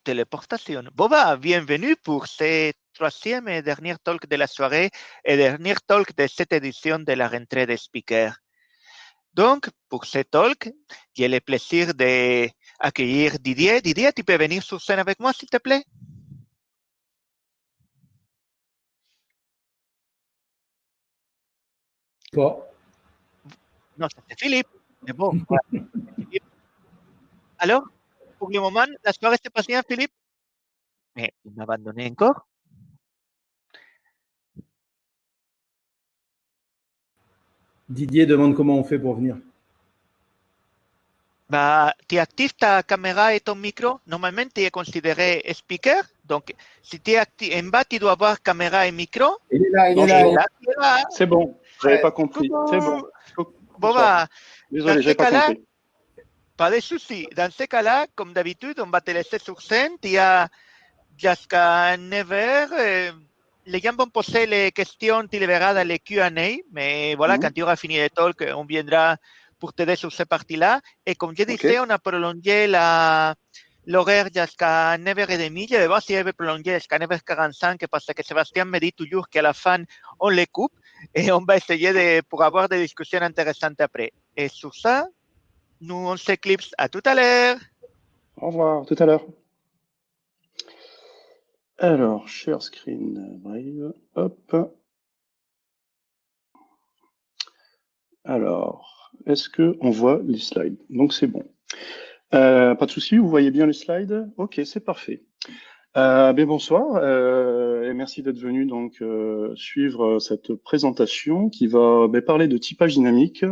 Téléportation. Bon, bah, bienvenue pour ce troisième et dernier talk de la soirée et dernier talk de cette édition de la rentrée des speakers. Donc, pour ce talk, j'ai le plaisir d'accueillir Didier. Didier, tu peux venir sur scène avec moi, s'il te plaît? Pas. Non, c'est Philippe. Mais bon, voilà. Alors, pour le moment, la soirée se passe bien, Philippe? Mais il m'a abandonné encore. Didier demande comment on fait pour venir. Bah, tu actives ta caméra et ton micro. Normalement, tu es considéré speaker. Donc, si tu es actif en bas, tu dois avoir caméra et micro. Il est là, il Et est là. là, C'est bon, j'avais pas compris. coucou. C'est bon. Bon, bah, Désolé, dans j'avais ce pas cas-là, compris. pas de souci. Dans ce cas-là, comme d'habitude, on va te laisser sur scène. Il y a jusqu'à 9h. Les gens vont poser les questions, tu les verras dans les Q&A. Mais voilà, quand tu auras fini le talk, on viendra pour t'aider sur cette partie-là. Et comme je disais, on a prolongé l'horaire jusqu'à 9h30. Je vais voir si elle veut prolonger jusqu'à 9h45 parce que Sébastien me dit toujours qu'à la fin, on les coupe et on va essayer pour avoir des discussions intéressantes après. Et sur ça, nous, on s'éclipse. À tout à l'heure. Au revoir, tout à l'heure. Alors, share screen, brave, hop. Alors, est-ce qu'on voit les slides? Donc, c'est bon. Pas de souci, vous voyez bien les slides? Ok, c'est parfait. Bien bonsoir et merci d'être venu donc suivre cette présentation qui va parler de typage dynamique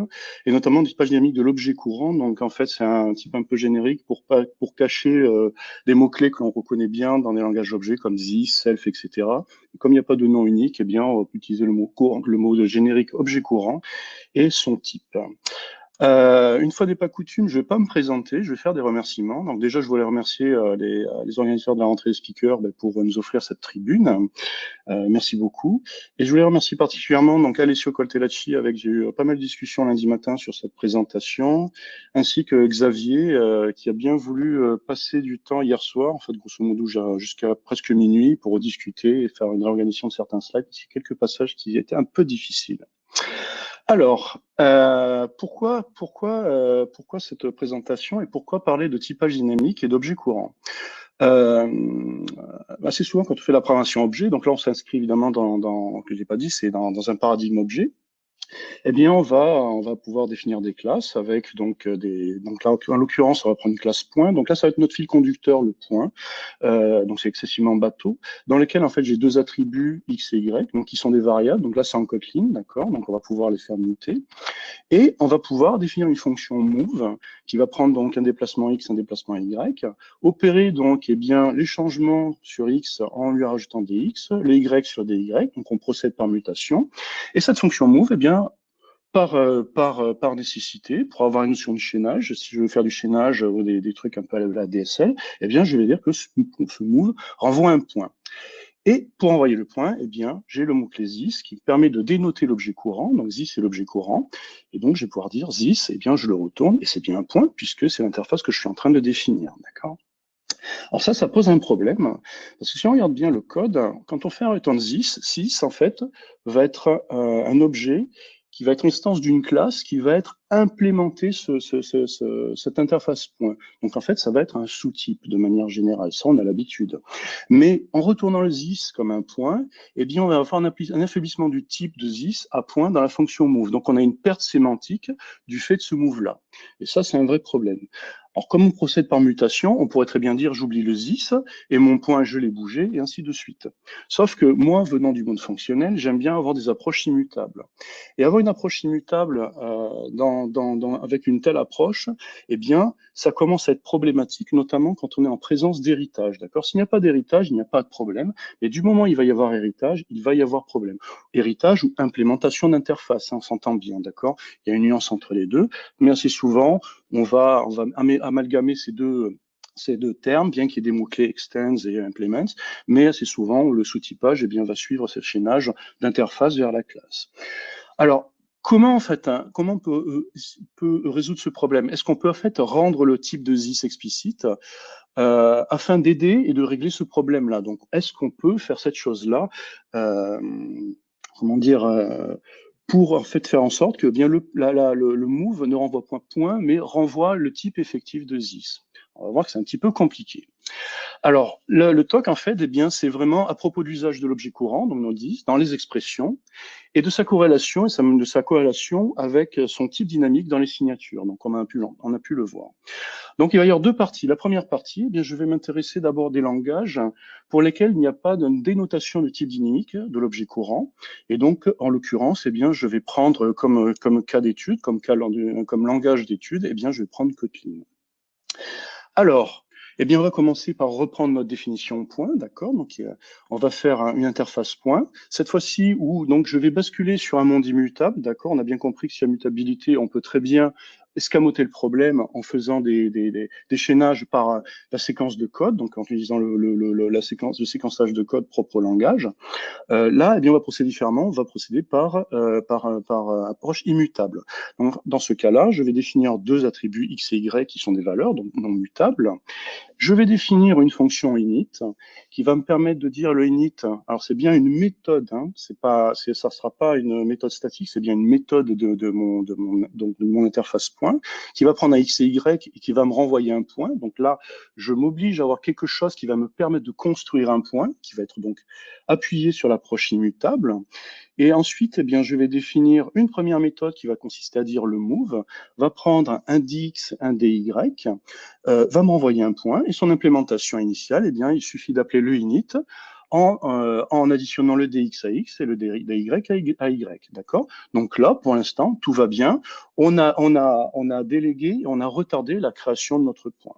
et notamment de typage dynamique de l'objet courant. Donc en fait c'est un type un peu générique pour cacher des mots-clés que l'on reconnaît bien dans des langages objets comme this, self, etc. Et comme il n'y a pas de nom unique, eh bien on va utiliser le mot courant, le mot de générique objet courant et son type. Une fois n'est pas coutume, je vais pas me présenter, je vais faire des remerciements. Donc déjà, je voulais remercier les organisateurs de la rentrée des speakers pour nous offrir cette tribune. Merci beaucoup. Et je voulais remercier particulièrement donc Alessio Coltellacci, avec j'ai eu pas mal de discussions lundi matin sur cette présentation, ainsi que Xavier, qui a bien voulu passer du temps hier soir, en fait grosso modo jusqu'à presque minuit, pour discuter et faire une réorganisation de certains slides, parce qu'il y a quelques passages qui étaient un peu difficiles. Alors, pourquoi cette présentation et pourquoi parler de typage dynamique et d'objets courants? Assez souvent, quand on fait la programmation objet, donc là, on s'inscrit évidemment que j'ai pas dit, c'est dans un paradigme objet. Eh bien, on va pouvoir définir des classes avec donc donc là, en l'occurrence, on va prendre une classe point. Donc là, ça va être notre fil conducteur, le point. Donc c'est excessivement bateau, dans lequel en fait j'ai deux attributs x et y, donc qui sont des variables. Donc là, c'est en Kotlin, d'accord. Donc on va pouvoir les faire muter. Et on va pouvoir définir une fonction move qui va prendre donc un déplacement x, un déplacement y, opérer donc bien les changements sur x en lui rajoutant des x, les y sur des y, donc on procède par mutation. Et cette fonction move, eh bien, par nécessité, pour avoir une notion de chaînage, si je veux faire du chaînage ou des trucs un peu à la DSL, eh bien, je vais dire que ce move renvoie un point. Et pour envoyer le point, eh bien, j'ai le mot-clé this qui permet de dénoter l'objet courant. Donc, this est l'objet courant. Et donc, je vais pouvoir dire this, eh bien, je le retourne et c'est bien un point puisque c'est l'interface que je suis en train de définir. D'accord? Alors ça pose un problème parce que si on regarde bien le code, quand on fait un return this, en fait, va être un objet qui va être instance d'une classe qui va être implémentée cette interface point. Donc en fait, ça va être un sous-type de manière générale. Ça, on a l'habitude. Mais en retournant le this comme un point, eh bien, on va avoir un affaiblissement du type de this à point dans la fonction move. Donc on a une perte sémantique du fait de ce move-là. Et ça, c'est un vrai problème. Alors, comme on procède par mutation, on pourrait très bien dire j'oublie le this et mon point, je l'ai bougé, et ainsi de suite. Sauf que moi, venant du monde fonctionnel, j'aime bien avoir des approches immutables. Et avoir une approche immutable avec une telle approche, eh bien, ça commence à être problématique, notamment quand on est en présence d'héritage. D'accord? S'il n'y a pas d'héritage, il n'y a pas de problème. Mais du moment où il va y avoir héritage, il va y avoir problème. Héritage ou implémentation d'interface, hein, on s'entend bien, d'accord? Il y a une nuance entre les deux, mais assez souvent, on va amalgamer ces deux termes, bien qu'il y ait des mots-clés extends et implements, mais assez souvent, le sous-typage va suivre ce chaînage d'interface vers la classe. Alors, comment on peut résoudre ce problème? Est-ce qu'on peut en fait rendre le type de this explicite? afin d'aider et de régler ce problème-là. Donc, est-ce qu'on peut faire cette chose-là, comment dire, pour en fait faire en sorte que bien le move ne renvoie point point, mais renvoie le type effectif de this. On va voir que c'est un petit peu compliqué. Alors, le TOC, en fait, eh bien, c'est vraiment à propos de l'usage de l'objet courant, donc on dit, dans les expressions, et de sa corrélation, avec son type dynamique dans les signatures. Donc, on a pu le voir. Donc, il va y avoir deux parties. La première partie, eh bien, je vais m'intéresser d'abord des langages pour lesquels il n'y a pas de dénotation de type dynamique de l'objet courant. Et donc, en l'occurrence, eh bien, je vais prendre comme cas d'étude, comme langage d'étude, eh bien, je vais prendre Kotlin. Alors, eh bien, on va commencer par reprendre notre définition point, d'accord? Donc, on va faire une interface point. Cette fois-ci, où donc je vais basculer sur un monde immutable, d'accord? On a bien compris que s'il y a mutabilité, on peut très bien escamoter le problème en faisant des chaînages par la séquence de code, donc en utilisant le séquençage de code propre au langage. Là, eh bien, on va procéder différemment. On va procéder par approche immutable. Donc, dans ce cas-là, je vais définir deux attributs x et y qui sont des valeurs, donc non mutables. Je vais définir une fonction init qui va me permettre de dire le init. Alors, c'est bien une méthode, hein, ça sera pas une méthode statique, c'est bien une méthode de mon interface point qui va prendre un x et y et qui va me renvoyer un point. Donc là, je m'oblige à avoir quelque chose qui va me permettre de construire un point qui va être donc appuyé sur l'approche immutable. Et ensuite, eh bien, je vais définir une première méthode qui va consister à dire le move, va prendre un dx, un dy, va me renvoyer un point, et son implémentation initiale, eh bien, il suffit d'appeler le init en additionnant le dx à x et le dy à y, d'accord? Donc là, pour l'instant, tout va bien. On a délégué, on a retardé la création de notre point.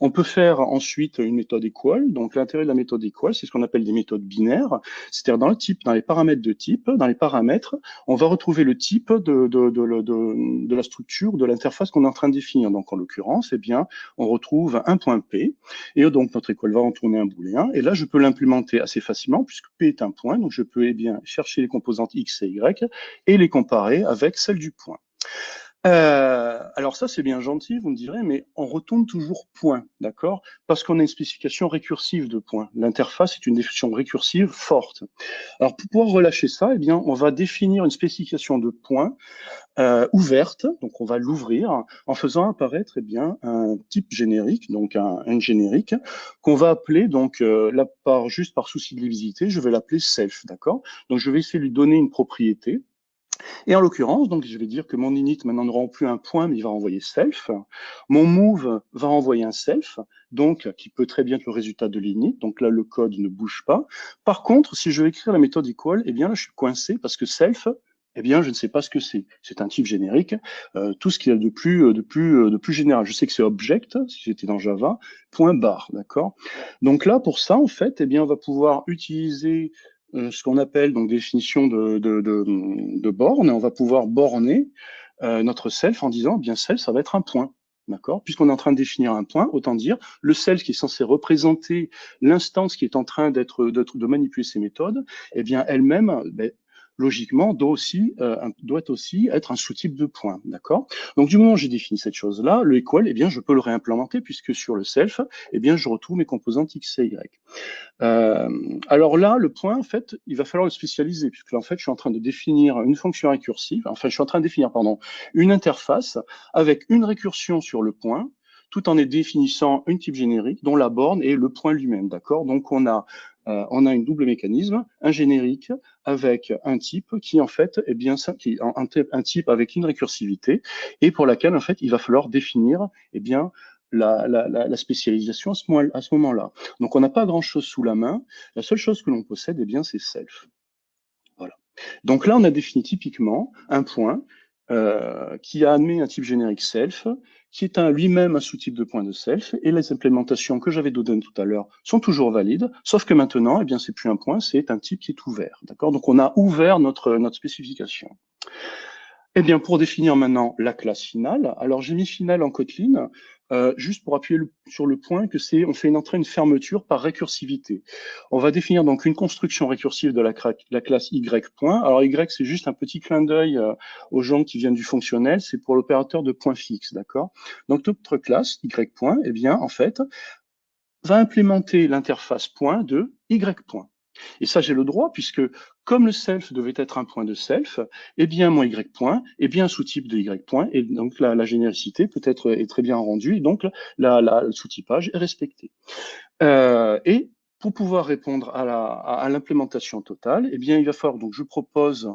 On peut faire ensuite une méthode equal. Donc, l'intérêt de la méthode equal, c'est ce qu'on appelle des méthodes binaires. C'est-à-dire dans les paramètres de type, dans les paramètres, on va retrouver le type de la structure, de l'interface qu'on est en train de définir. Donc, en l'occurrence, eh bien, on retrouve un point P. Et donc, notre equal va en tourner un booléen. Et là, je peux l'implémenter assez facilement puisque P est un point. Donc, je peux, eh bien, chercher les composantes X et Y et les comparer avec celles du point. Alors ça, c'est bien gentil, vous me direz, mais on retourne toujours point, d'accord? Parce qu'on a une spécification récursive de point. L'interface est une définition récursive forte. Alors, pour pouvoir relâcher ça, eh bien, on va définir une spécification de point ouverte, donc on va l'ouvrir en faisant apparaître, eh bien, un type générique, donc un générique, qu'on va appeler, donc, juste par souci de lisibilité, je vais l'appeler self, d'accord? Donc, je vais essayer de lui donner une propriété. Et en l'occurrence, donc, je vais dire que mon init maintenant ne rend plus un point, mais il va renvoyer self. Mon move va renvoyer un self, donc, qui peut très bien être le résultat de l'init. Donc là, le code ne bouge pas. Par contre, si je veux écrire la méthode equal, eh bien là, je suis coincé parce que self, eh bien, je ne sais pas ce que c'est. C'est un type générique. Tout ce qu'il y a de plus général. Je sais que c'est object, si j'étais dans Java, point barre, d'accord? Donc là, pour ça, en fait, eh bien, on va pouvoir utiliser ce qu'on appelle donc définition de borne. On va pouvoir borner notre self en disant, bien self, ça va être un point. D'accord? Puisqu'on est en train de définir un point, autant dire le self qui est censé représenter l'instance qui est en train de manipuler ces méthodes, eh bien elle-même, logiquement, doit aussi être un sous-type de point, d'accord? Donc, du moment où j'ai défini cette chose-là, le equal, eh bien, je peux le réimplémenter puisque sur le self, eh bien, je retrouve mes composantes x et y. Alors là, le point, en fait, il va falloir le spécialiser puisque là, en fait, je suis en train de définir une fonction récursive, enfin, je suis en train de définir, pardon, une interface avec une récursion sur le point, tout en définissant un type générique dont la borne est le point lui-même, d'accord? Donc, on a une double mécanisme, un générique avec un type qui en fait est bien ça, qui un type avec une récursivité et pour laquelle en fait il va falloir définir eh bien la spécialisation à ce moment-là. Donc on n'a pas grand-chose sous la main. La seule chose que l'on possède eh bien c'est self. Voilà. Donc là on a défini typiquement un point qui admet un type générique self, qui est lui-même un sous-type de point de self, et les implémentations que j'avais données tout à l'heure sont toujours valides, sauf que maintenant, eh bien, c'est plus un point, c'est un type qui est ouvert. D'accord? Donc, on a ouvert notre spécification. Eh bien, pour définir maintenant la classe finale, alors j'ai mis finale en Kotlin, juste pour appuyer sur le point que on fait une entrée, une fermeture par récursivité. On va définir donc une construction récursive de la classe y point. Alors y, c'est juste un petit clin d'œil aux gens qui viennent du fonctionnel, c'est pour l'opérateur de point fixe, d'accord? Donc notre classe y point, eh bien, en fait, va implémenter l'interface point de y point. Et ça, j'ai le droit, puisque comme le self devait être un point de self, eh bien, mon y point est bien un sous-type de y point, et donc la généricité est très bien rendue, et donc le sous-typage est respecté. Et pour pouvoir répondre à l'implémentation totale, eh bien, il va falloir, donc je propose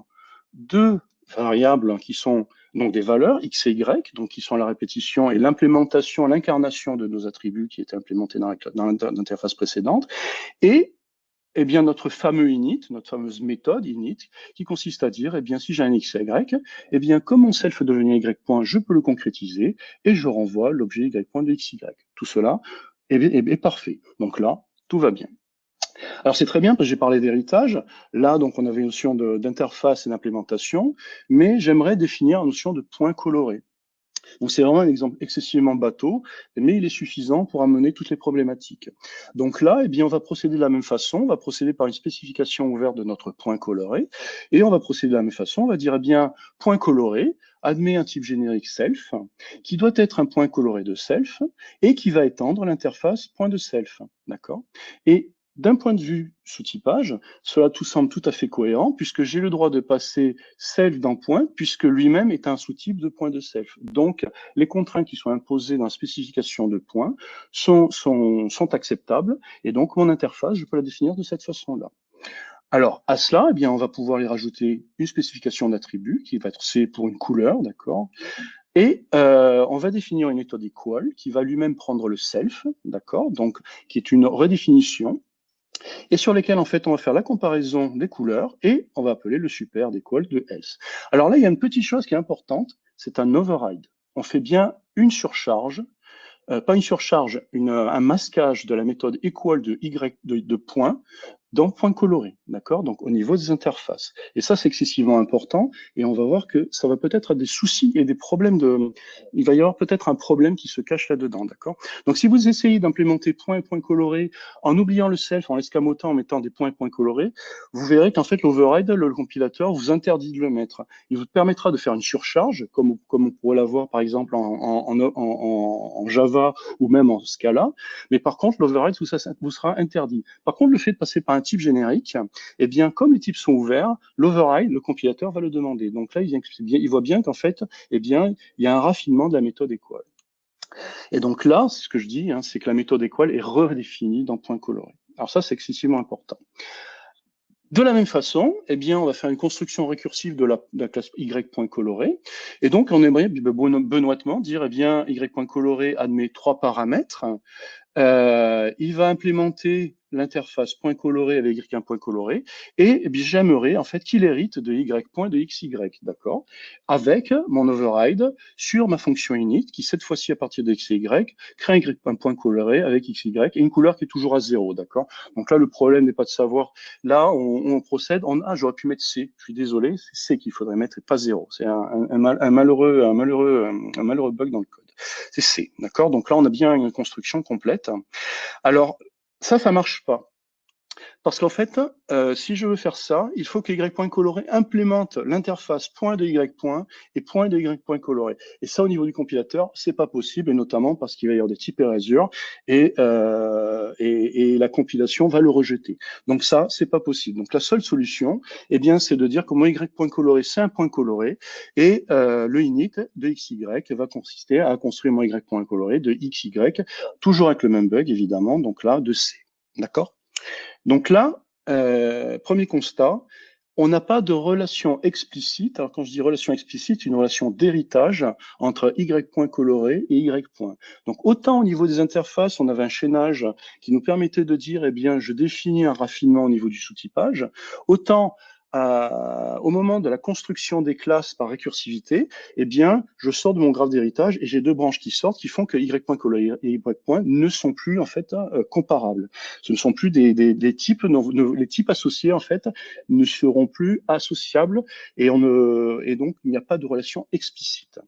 deux variables qui sont donc des valeurs x et y, donc qui sont la répétition et l'implémentation, l'incarnation de nos attributs qui étaient implémentés dans l'interface précédente, et eh bien, notre fameux init, notre fameuse méthode init, qui consiste à dire, eh bien, si j'ai un x et y, eh bien, comme mon self devient y point, je peux le concrétiser et je renvoie l'objet y point de xy. Tout cela est parfait. Donc là, tout va bien. Alors c'est très bien parce que j'ai parlé d'héritage. Là, donc, on avait une notion d'interface et d'implémentation, mais j'aimerais définir la notion de point coloré. Donc c'est vraiment un exemple excessivement bateau, mais il est suffisant pour amener toutes les problématiques. Donc là, eh bien, on va procéder de la même façon, on va procéder par une spécification ouverte de notre point coloré, et on va procéder de la même façon, on va dire, eh bien, point coloré admet un type générique self, qui doit être un point coloré de self, et qui va étendre l'interface point de self, d'accord? Et d'un point de vue sous-typage, cela tout semble tout à fait cohérent, puisque j'ai le droit de passer self dans point, puisque lui-même est un sous-type de point de self. Donc, les contraintes qui sont imposées dans la spécification de point sont acceptables, et donc mon interface, je peux la définir de cette façon-là. Alors, à cela, eh bien, on va pouvoir y rajouter une spécification d'attribut, qui va être C pour une couleur, d'accord? Et on va définir une méthode equal, qui va lui-même prendre le self, d'accord? Donc, qui est une redéfinition, et sur lesquels, en fait, on va faire la comparaison des couleurs et on va appeler le super d'equal de S. Alors là, il y a une petite chose qui est importante, c'est un override. On fait bien une surcharge, pas une surcharge, un masquage de la méthode equal de Y de point dans point coloré, d'accord? Donc au niveau des interfaces. Et ça, c'est excessivement important, et on va voir que ça va peut-être avoir des soucis et des problèmes il va y avoir peut-être un problème qui se cache là-dedans, d'accord? Donc si vous essayez d'implémenter point et point coloré en oubliant le self, en l'escamotant, en mettant des points et points colorés, vous verrez qu'en fait l'override, le compilateur vous interdit de le mettre. Il vous permettra de faire une surcharge, comme on pourrait l'avoir par exemple en Java ou même en Scala, mais par contre l'override vous sera interdit. Par contre, le fait de passer par un type générique, eh bien, comme les types sont ouverts, l'override, le compilateur va le demander. Donc là, il voit bien qu'en fait, eh bien, il y a un raffinement de la méthode equal. Et donc là, ce que je dis, c'est que la méthode equal est redéfinie dans point coloré. Alors ça, c'est excessivement important. De la même façon, eh bien, on va faire une construction récursive de la classe y.coloré. Et donc, on aimerait benoîtement dire, eh bien, y.coloré admet 3 paramètres. Il va implémenter l'interface point coloré avec y point coloré, et j'aimerais en fait qu'il hérite de y point de xy, d'accord, avec mon override sur ma fonction init qui cette fois-ci à partir de xy crée un point coloré avec xy et une couleur qui est toujours à 0, d'accord. Donc là le problème n'est pas de savoir, là on procède, j'aurais pu mettre C, je suis désolé, c'est C qu'il faudrait mettre et pas 0, c'est un malheureux bug dans le code. C'est C, d'accord. Donc là, on a bien une construction complète. Alors, ça marche pas. Parce qu'en fait, si je veux faire ça, il faut que y.coloré implémente l'interface point de y point et point de y coloré. Et ça, au niveau du compilateur, c'est pas possible, et notamment parce qu'il va y avoir des types erasure et la compilation va le rejeter. Donc ça, c'est pas possible. Donc la seule solution, eh bien, c'est de dire que mon y.coloré, c'est un point coloré, et le init de xy va consister à construire mon y.coloré de xy, toujours avec le même bug, évidemment, donc là, de C. D'accord ? Donc là, premier constat, on n'a pas de relation explicite. Alors quand je dis relation explicite, une relation d'héritage entre y.coloré et y. Donc autant au niveau des interfaces, on avait un chaînage qui nous permettait de dire, eh bien, je définis un raffinement au niveau du sous-typage, autant au moment de la construction des classes par récursivité, eh bien, je sors de mon graphe d'héritage et j'ai deux branches qui sortent qui font que y.coloré et y. Ne sont plus en fait comparables. Ce ne sont plus des types, les types associés en fait ne seront plus associables et donc il n'y a pas de relation explicite.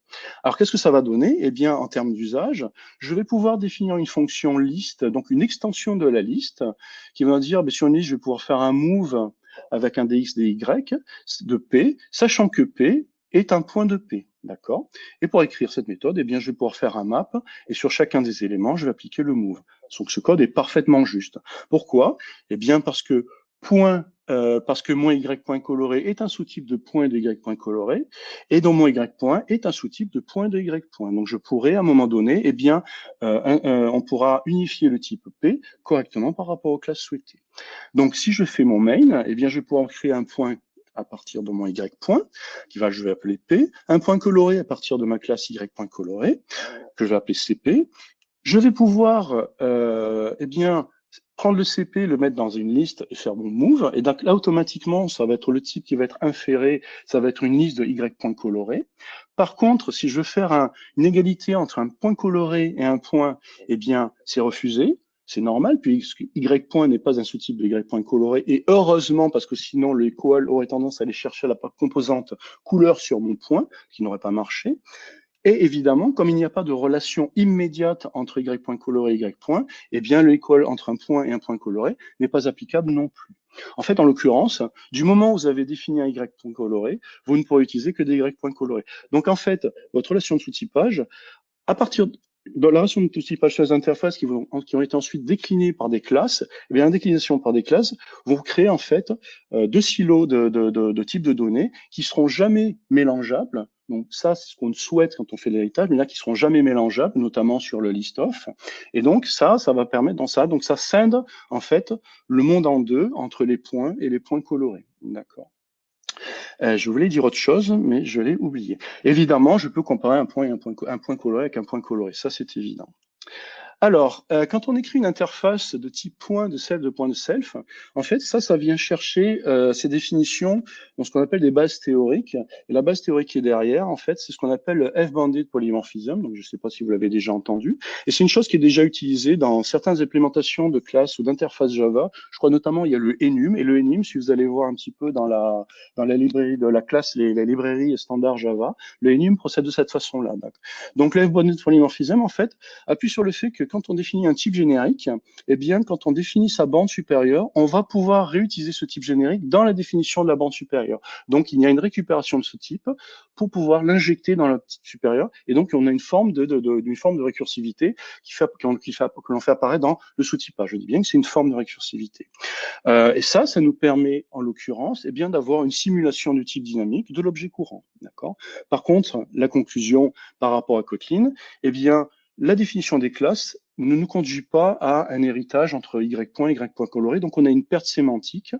Alors qu'est-ce que ça va donner? Eh bien, en termes d'usage, je vais pouvoir définir une fonction liste, donc une extension de la liste, qui va dire, sur une liste, je vais pouvoir faire un move avec un dx, dy de P, sachant que P est un point de P, d'accord? Et pour écrire cette méthode, eh bien, je vais pouvoir faire un map, et sur chacun des éléments, je vais appliquer le move. Donc ce code est parfaitement juste. Pourquoi? Eh bien parce que parce que mon y point coloré est un sous-type de point de y point coloré, et donc mon y point est un sous-type de point de y point. Donc je pourrais à un moment donné, eh bien, on pourra unifier le type P correctement par rapport aux classes souhaitées. Donc si je fais mon main, eh bien je vais pouvoir créer un point à partir de mon y point, je vais appeler P, un point coloré à partir de ma classe y point coloré, que je vais appeler CP. Je vais pouvoir, eh bien, prendre le CP, le mettre dans une liste et faire mon move. Et donc là, automatiquement, ça va être le type qui va être inféré, ça va être une liste de y points colorés. Par contre, si je veux faire une égalité entre un point coloré et un point, eh bien, c'est refusé. C'est normal, puisque y point n'est pas un sous-type de y point coloré. Et heureusement, parce que sinon, le equal aurait tendance à aller chercher la composante couleur sur mon point, qui n'aurait pas marché. Et évidemment, comme il n'y a pas de relation immédiate entre y point coloré et y point, eh bien, le equal entre un point et un point coloré n'est pas applicable non plus. En fait, en l'occurrence, du moment où vous avez défini un y point coloré, vous ne pourrez utiliser que des y points colorés. Donc, en fait, votre relation de sous-typage, à partir de la relation de sous-typage sur les interfaces qui ont été ensuite déclinées par des classes, eh bien, la déclination par des classes vont créer en fait deux silos de types de données qui seront jamais mélangeables. Donc ça, c'est ce qu'on souhaite quand on fait l'héritage, mais là, qui seront jamais mélangeables, notamment sur le list-off. Et donc ça va permettre dans ça. Donc ça scinde en fait le monde en deux entre les points et les points colorés. D'accord. Je voulais dire autre chose, mais je l'ai oublié. Évidemment, je peux comparer un point coloré avec un point coloré. Ça, c'est évident. Alors, quand on écrit une interface de type point de self, en fait, ça vient chercher ces définitions dans ce qu'on appelle des bases théoriques. Et la base théorique qui est derrière, en fait, c'est ce qu'on appelle le F-banded polymorphism. Donc, je ne sais pas si vous l'avez déjà entendu. Et c'est une chose qui est déjà utilisée dans certaines implémentations de classes ou d'interfaces Java. Je crois notamment il y a le enum. Et le enum, si vous allez voir un petit peu dans la librairie de la classe, les librairies standards Java, le enum procède de cette façon-là. Donc, le F-banded polymorphism, en fait, appuie sur le fait que quand on définit un type générique, eh bien, quand on définit sa bande supérieure, on va pouvoir réutiliser ce type générique dans la définition de la bande supérieure. Donc, il y a une récupération de ce type pour pouvoir l'injecter dans la type supérieure. Et donc, on a une forme de récursivité que l'on fait apparaître dans le sous-typage. Je dis bien que c'est une forme de récursivité. Et ça nous permet, en l'occurrence, eh bien, d'avoir une simulation du type dynamique de l'objet courant. D'accord. Par contre, la conclusion par rapport à Kotlin, eh bien, la définition des classes ne nous conduit pas à un héritage entre y point et y point coloré. Donc, on a une perte sémantique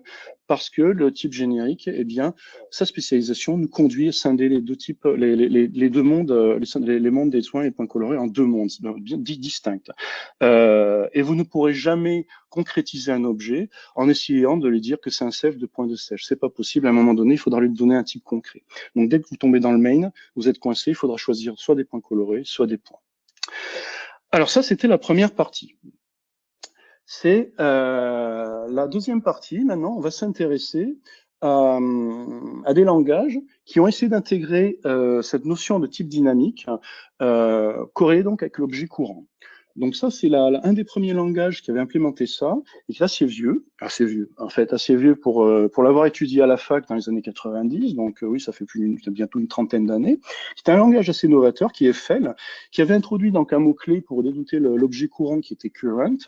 parce que le type générique, eh bien, sa spécialisation nous conduit à scinder les deux types, les deux mondes, les mondes des points et points colorés en deux mondes bien distincts. Et vous ne pourrez jamais concrétiser un objet en essayant de lui dire que c'est un self de point de self. C'est pas possible. À un moment donné, il faudra lui donner un type concret. Donc, dès que vous tombez dans le main, vous êtes coincé. Il faudra choisir soit des points colorés, soit des points. Alors ça, c'était la première partie. C'est la deuxième partie. Maintenant, on va s'intéresser à des langages qui ont essayé d'intégrer cette notion de type dynamique corrélée donc avec l'objet courant. Donc ça, c'est un des premiers langages qui avait implémenté ça, et qui est assez vieux, assez vieux pour l'avoir étudié à la fac dans les années 90, donc oui, ça fait bientôt une trentaine d'années. C'était un langage assez novateur qui est FL, qui avait introduit donc un mot-clé pour dénoter l'objet courant qui était current,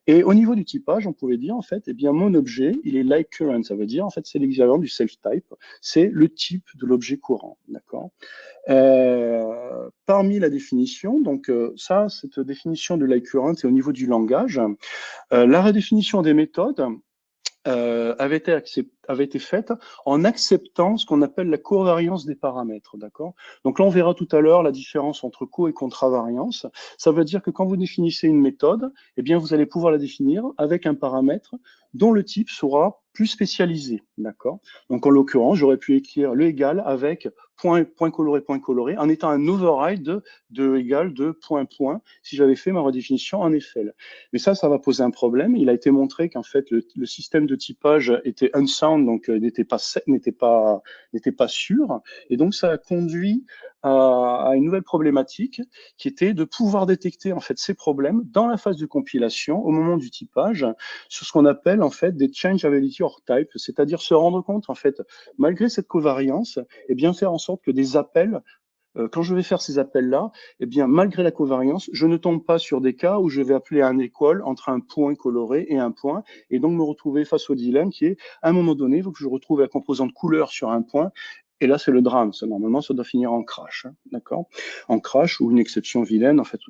et au niveau du typage, on pouvait dire en fait, eh bien mon objet, il est like current, ça veut dire en fait c'est l'équivalent du self-type, c'est le type de l'objet courant, d'accord. Parmi la définition, donc cette définition de like current est au niveau du langage. La redéfinition des méthodes avait été faite en acceptant ce qu'on appelle la covariance des paramètres, d'accord. Donc là, on verra tout à l'heure la différence entre co et contravariance. Ça veut dire que quand vous définissez une méthode, eh bien, vous allez pouvoir la définir avec un paramètre dont le type sera plus spécialisé, d'accord. Donc en l'occurrence, j'aurais pu écrire le égal avec point coloré en étant un override de égal de point si j'avais fait ma redéfinition en FL. Mais ça va poser un problème. Il a été montré qu'en fait le système de typage était unsound, donc n'était pas sûr, et donc ça a conduit à une nouvelle problématique qui était de pouvoir détecter en fait ces problèmes dans la phase de compilation au moment du typage sur ce qu'on appelle en fait des changeability or type, c'est-à-dire se rendre compte en fait malgré cette covariance, et bien faire en sorte que des appels quand je vais faire ces appels-là, eh bien, malgré la covariance, je ne tombe pas sur des cas où je vais appeler un equal entre un point coloré et un point, et donc me retrouver face au dilemme qui est, à un moment donné, il faut que je retrouve la composante couleur sur un point, et là, c'est le drame. Ça, normalement, ça doit finir en crash, hein, d'accord? En crash ou une exception vilaine, en fait,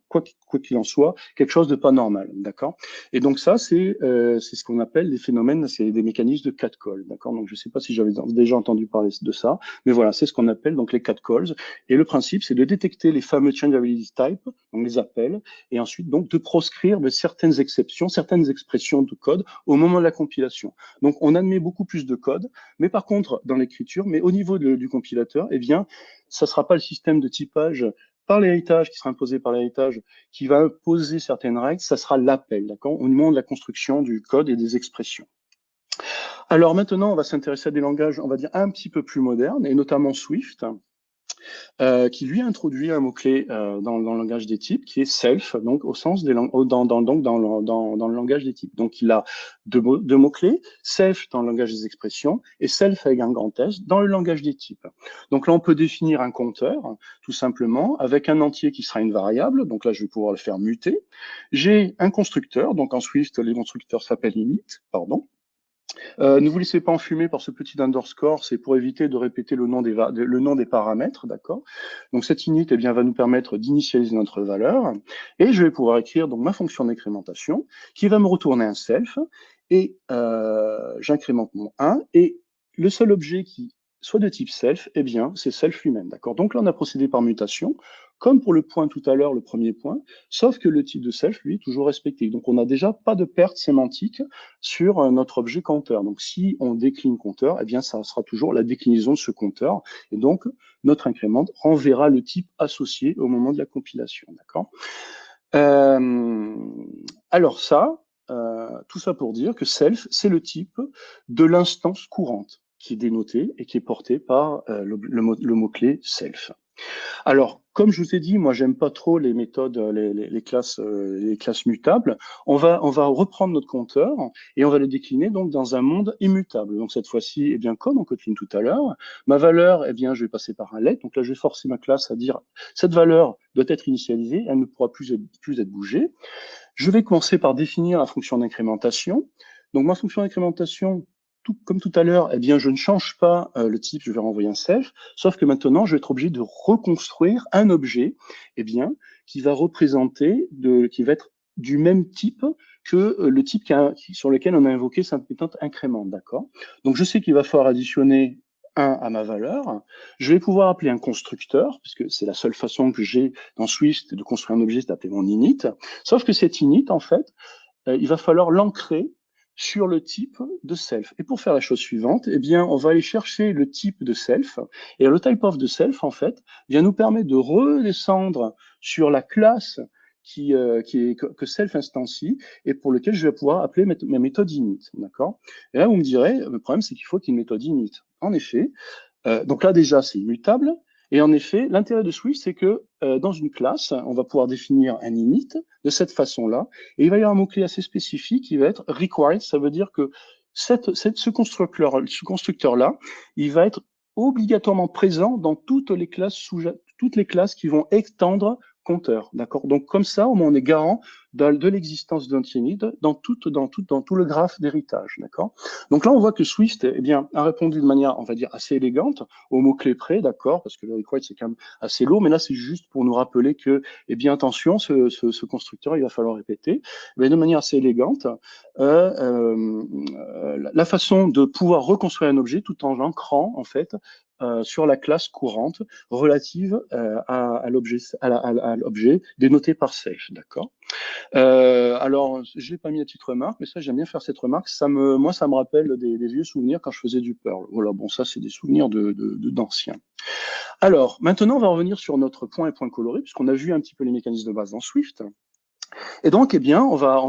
quoi qu'il en soit, quelque chose de pas normal, d'accord? Et donc ça, c'est ce qu'on appelle des phénomènes, c'est des mécanismes de catcall, d'accord? Donc je sais pas si j'avais déjà entendu parler de ça, mais voilà, c'est ce qu'on appelle donc les catcalls. Et le principe, c'est de détecter les fameux changeability type, donc les appels, et ensuite donc de proscrire certaines exceptions, certaines expressions de code au moment de la compilation. Donc on admet beaucoup plus de code, mais par contre dans l'écriture, mais au niveau du compilateur, eh bien, ça sera pas le système de typage par l'héritage, qui sera imposé par l'héritage, qui va imposer certaines règles, ça sera l'appel, d'accord, au moment de la construction du code et des expressions. Alors maintenant, on va s'intéresser à des langages, on va dire, un petit peu plus modernes, et notamment Swift, qui lui introduit un mot-clé dans le langage des types, qui est self, donc au sens des dans le langage des types. Donc il a deux mots-clés, self dans le langage des expressions, et self avec un grand S dans le langage des types. Donc là, on peut définir un compteur, tout simplement, avec un entier qui sera une variable, donc là, je vais pouvoir le faire muter. J'ai un constructeur, donc en Swift, les constructeurs s'appellent init, pardon. Ne vous laissez pas enfumer par ce petit underscore, c'est pour éviter de répéter le nom des paramètres, d'accord? Donc cette init, eh bien, va nous permettre d'initialiser notre valeur, et je vais pouvoir écrire donc ma fonction d'incrémentation, qui va me retourner un self, et j'incrémente mon 1, et le seul objet qui soit de type self, eh bien, c'est self lui-même, d'accord? Donc là, on a procédé par mutation, comme pour le point tout à l'heure, le premier point, sauf que le type de self, lui, est toujours respecté. Donc on n'a déjà pas de perte sémantique sur notre objet compteur. Donc si on décline compteur, eh bien ça sera toujours la déclinaison de ce compteur, et donc notre incrément renverra le type associé au moment de la compilation, d'accord? Alors ça, tout ça pour dire que self, c'est le type de l'instance courante qui est dénotée et qui est portée par le mot-clé self. Alors, comme je vous ai dit, moi, j'aime pas trop les méthodes, les classes mutables. On va reprendre notre compteur et on va le décliner donc dans un monde immutable. Donc cette fois-ci, eh bien, comme en Kotlin tout à l'heure, ma valeur, eh bien, je vais passer par un let. Donc là, je vais forcer ma classe à dire cette valeur doit être initialisée, elle ne pourra plus être bougée. Je vais commencer par définir la fonction d'incrémentation. Donc ma fonction d'incrémentation, comme tout à l'heure, eh bien, je ne change pas le type, je vais renvoyer un self, sauf que maintenant, je vais être obligé de reconstruire un objet, eh bien, qui va être du même type que le type sur lequel on a invoqué cette méthode incrément, d'accord? Donc, je sais qu'il va falloir additionner 1 à ma valeur. Je vais pouvoir appeler un constructeur, puisque c'est la seule façon que j'ai dans Swift de construire un objet, c'est d'appeler mon init. Sauf que cet init, en fait, il va falloir l'ancrer sur le type de self. Et pour faire la chose suivante, eh bien, on va aller chercher le type de self. Et le type of de self, en fait, vient nous permettre de redescendre sur la classe que self instancie et pour lequel je vais pouvoir appeler ma méthode init. D'accord? Et là, vous me direz, le problème, c'est qu'il faut qu'il y ait une méthode init. En effet, donc là, déjà, c'est immutable. Et en effet, l'intérêt de Swift, c'est que dans une classe, on va pouvoir définir un init de cette façon-là, et il va y avoir un mot-clé assez spécifique qui va être required. Ça veut dire que ce constructeur-là, il va être obligatoirement présent dans toutes les classes qui vont étendre compteur, d'accord? Donc comme ça, au moins on est garant de l'existence d'un init dans tout le graphe d'héritage, d'accord? Donc là, on voit que Swift, eh bien, a répondu de manière, on va dire, assez élégante au mot-clé près, d'accord? Parce que le required, c'est quand même assez lourd, mais là, c'est juste pour nous rappeler que, eh bien, attention, ce constructeur, il va falloir répéter, mais de manière assez élégante, la façon de pouvoir reconstruire un objet tout en l'ancrant, en fait, sur la classe courante relative à l'objet dénoté par self, d'accord? Alors, je l'ai pas mis à petite remarque, mais ça, j'aime bien faire cette remarque. Moi, ça me rappelle des vieux souvenirs quand je faisais du Perl. Voilà, bon, ça, c'est des souvenirs d'anciens. Alors, maintenant, on va revenir sur notre point et point coloré, puisqu'on a vu un petit peu les mécanismes de base dans Swift. Et donc, eh bien, on va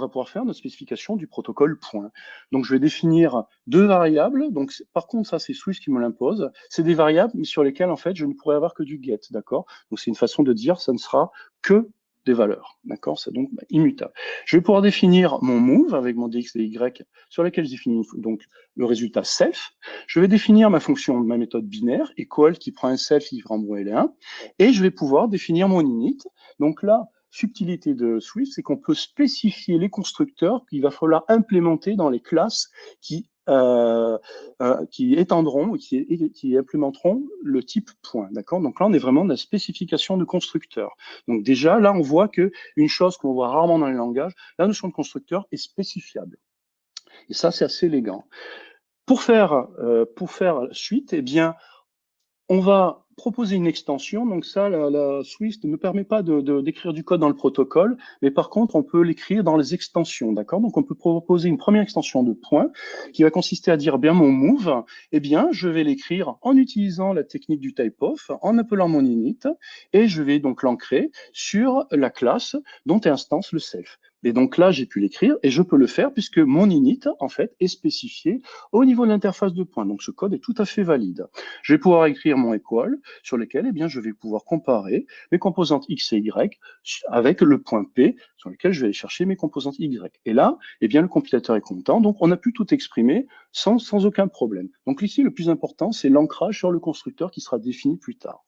pouvoir faire notre spécification du protocole point. Donc, je vais définir deux variables. Donc, par contre, ça, c'est Swift qui me l'impose. C'est des variables sur lesquelles, en fait, je ne pourrai avoir que du get, d'accord? Donc, c'est une façon de dire, ça ne sera que des valeurs, d'accord? C'est donc immutable. Je vais pouvoir définir mon move avec mon dx et y sur lequel je définis donc le résultat self. Je vais définir ma fonction, ma méthode binaire, equal, qui prend un self, qui prend un L1, et je vais pouvoir définir mon init. Donc là, subtilité de Swift, c'est qu'on peut spécifier les constructeurs qu'il va falloir implémenter dans les classes qui étendront, qui implémenteront le type point, d'accord? Donc là, on est vraiment dans la spécification de constructeur. Donc déjà, là, on voit que une chose qu'on voit rarement dans les langages, la notion de constructeur est spécifiable. Et ça, c'est assez élégant. Pour faire suite, eh bien, on va proposer une extension. Donc ça, la Swift ne permet pas d'écrire du code dans le protocole, mais par contre, on peut l'écrire dans les extensions, d'accord? Donc on peut proposer une première extension de point qui va consister à dire, bien, mon move, eh bien, je vais l'écrire en utilisant la technique du type-off, en appelant mon init, et je vais donc l'ancrer sur la classe dont est instance le self. Et donc là, j'ai pu l'écrire et je peux le faire puisque mon init, en fait, est spécifié au niveau de l'interface de point. Donc ce code est tout à fait valide. Je vais pouvoir écrire mon equal sur lequel, eh bien, je vais pouvoir comparer mes composantes x et y avec le point P sur lequel je vais aller chercher mes composantes y. Et là, eh bien, le compilateur est content. Donc on a pu tout exprimer sans aucun problème. Donc ici, le plus important, c'est l'ancrage sur le constructeur qui sera défini plus tard.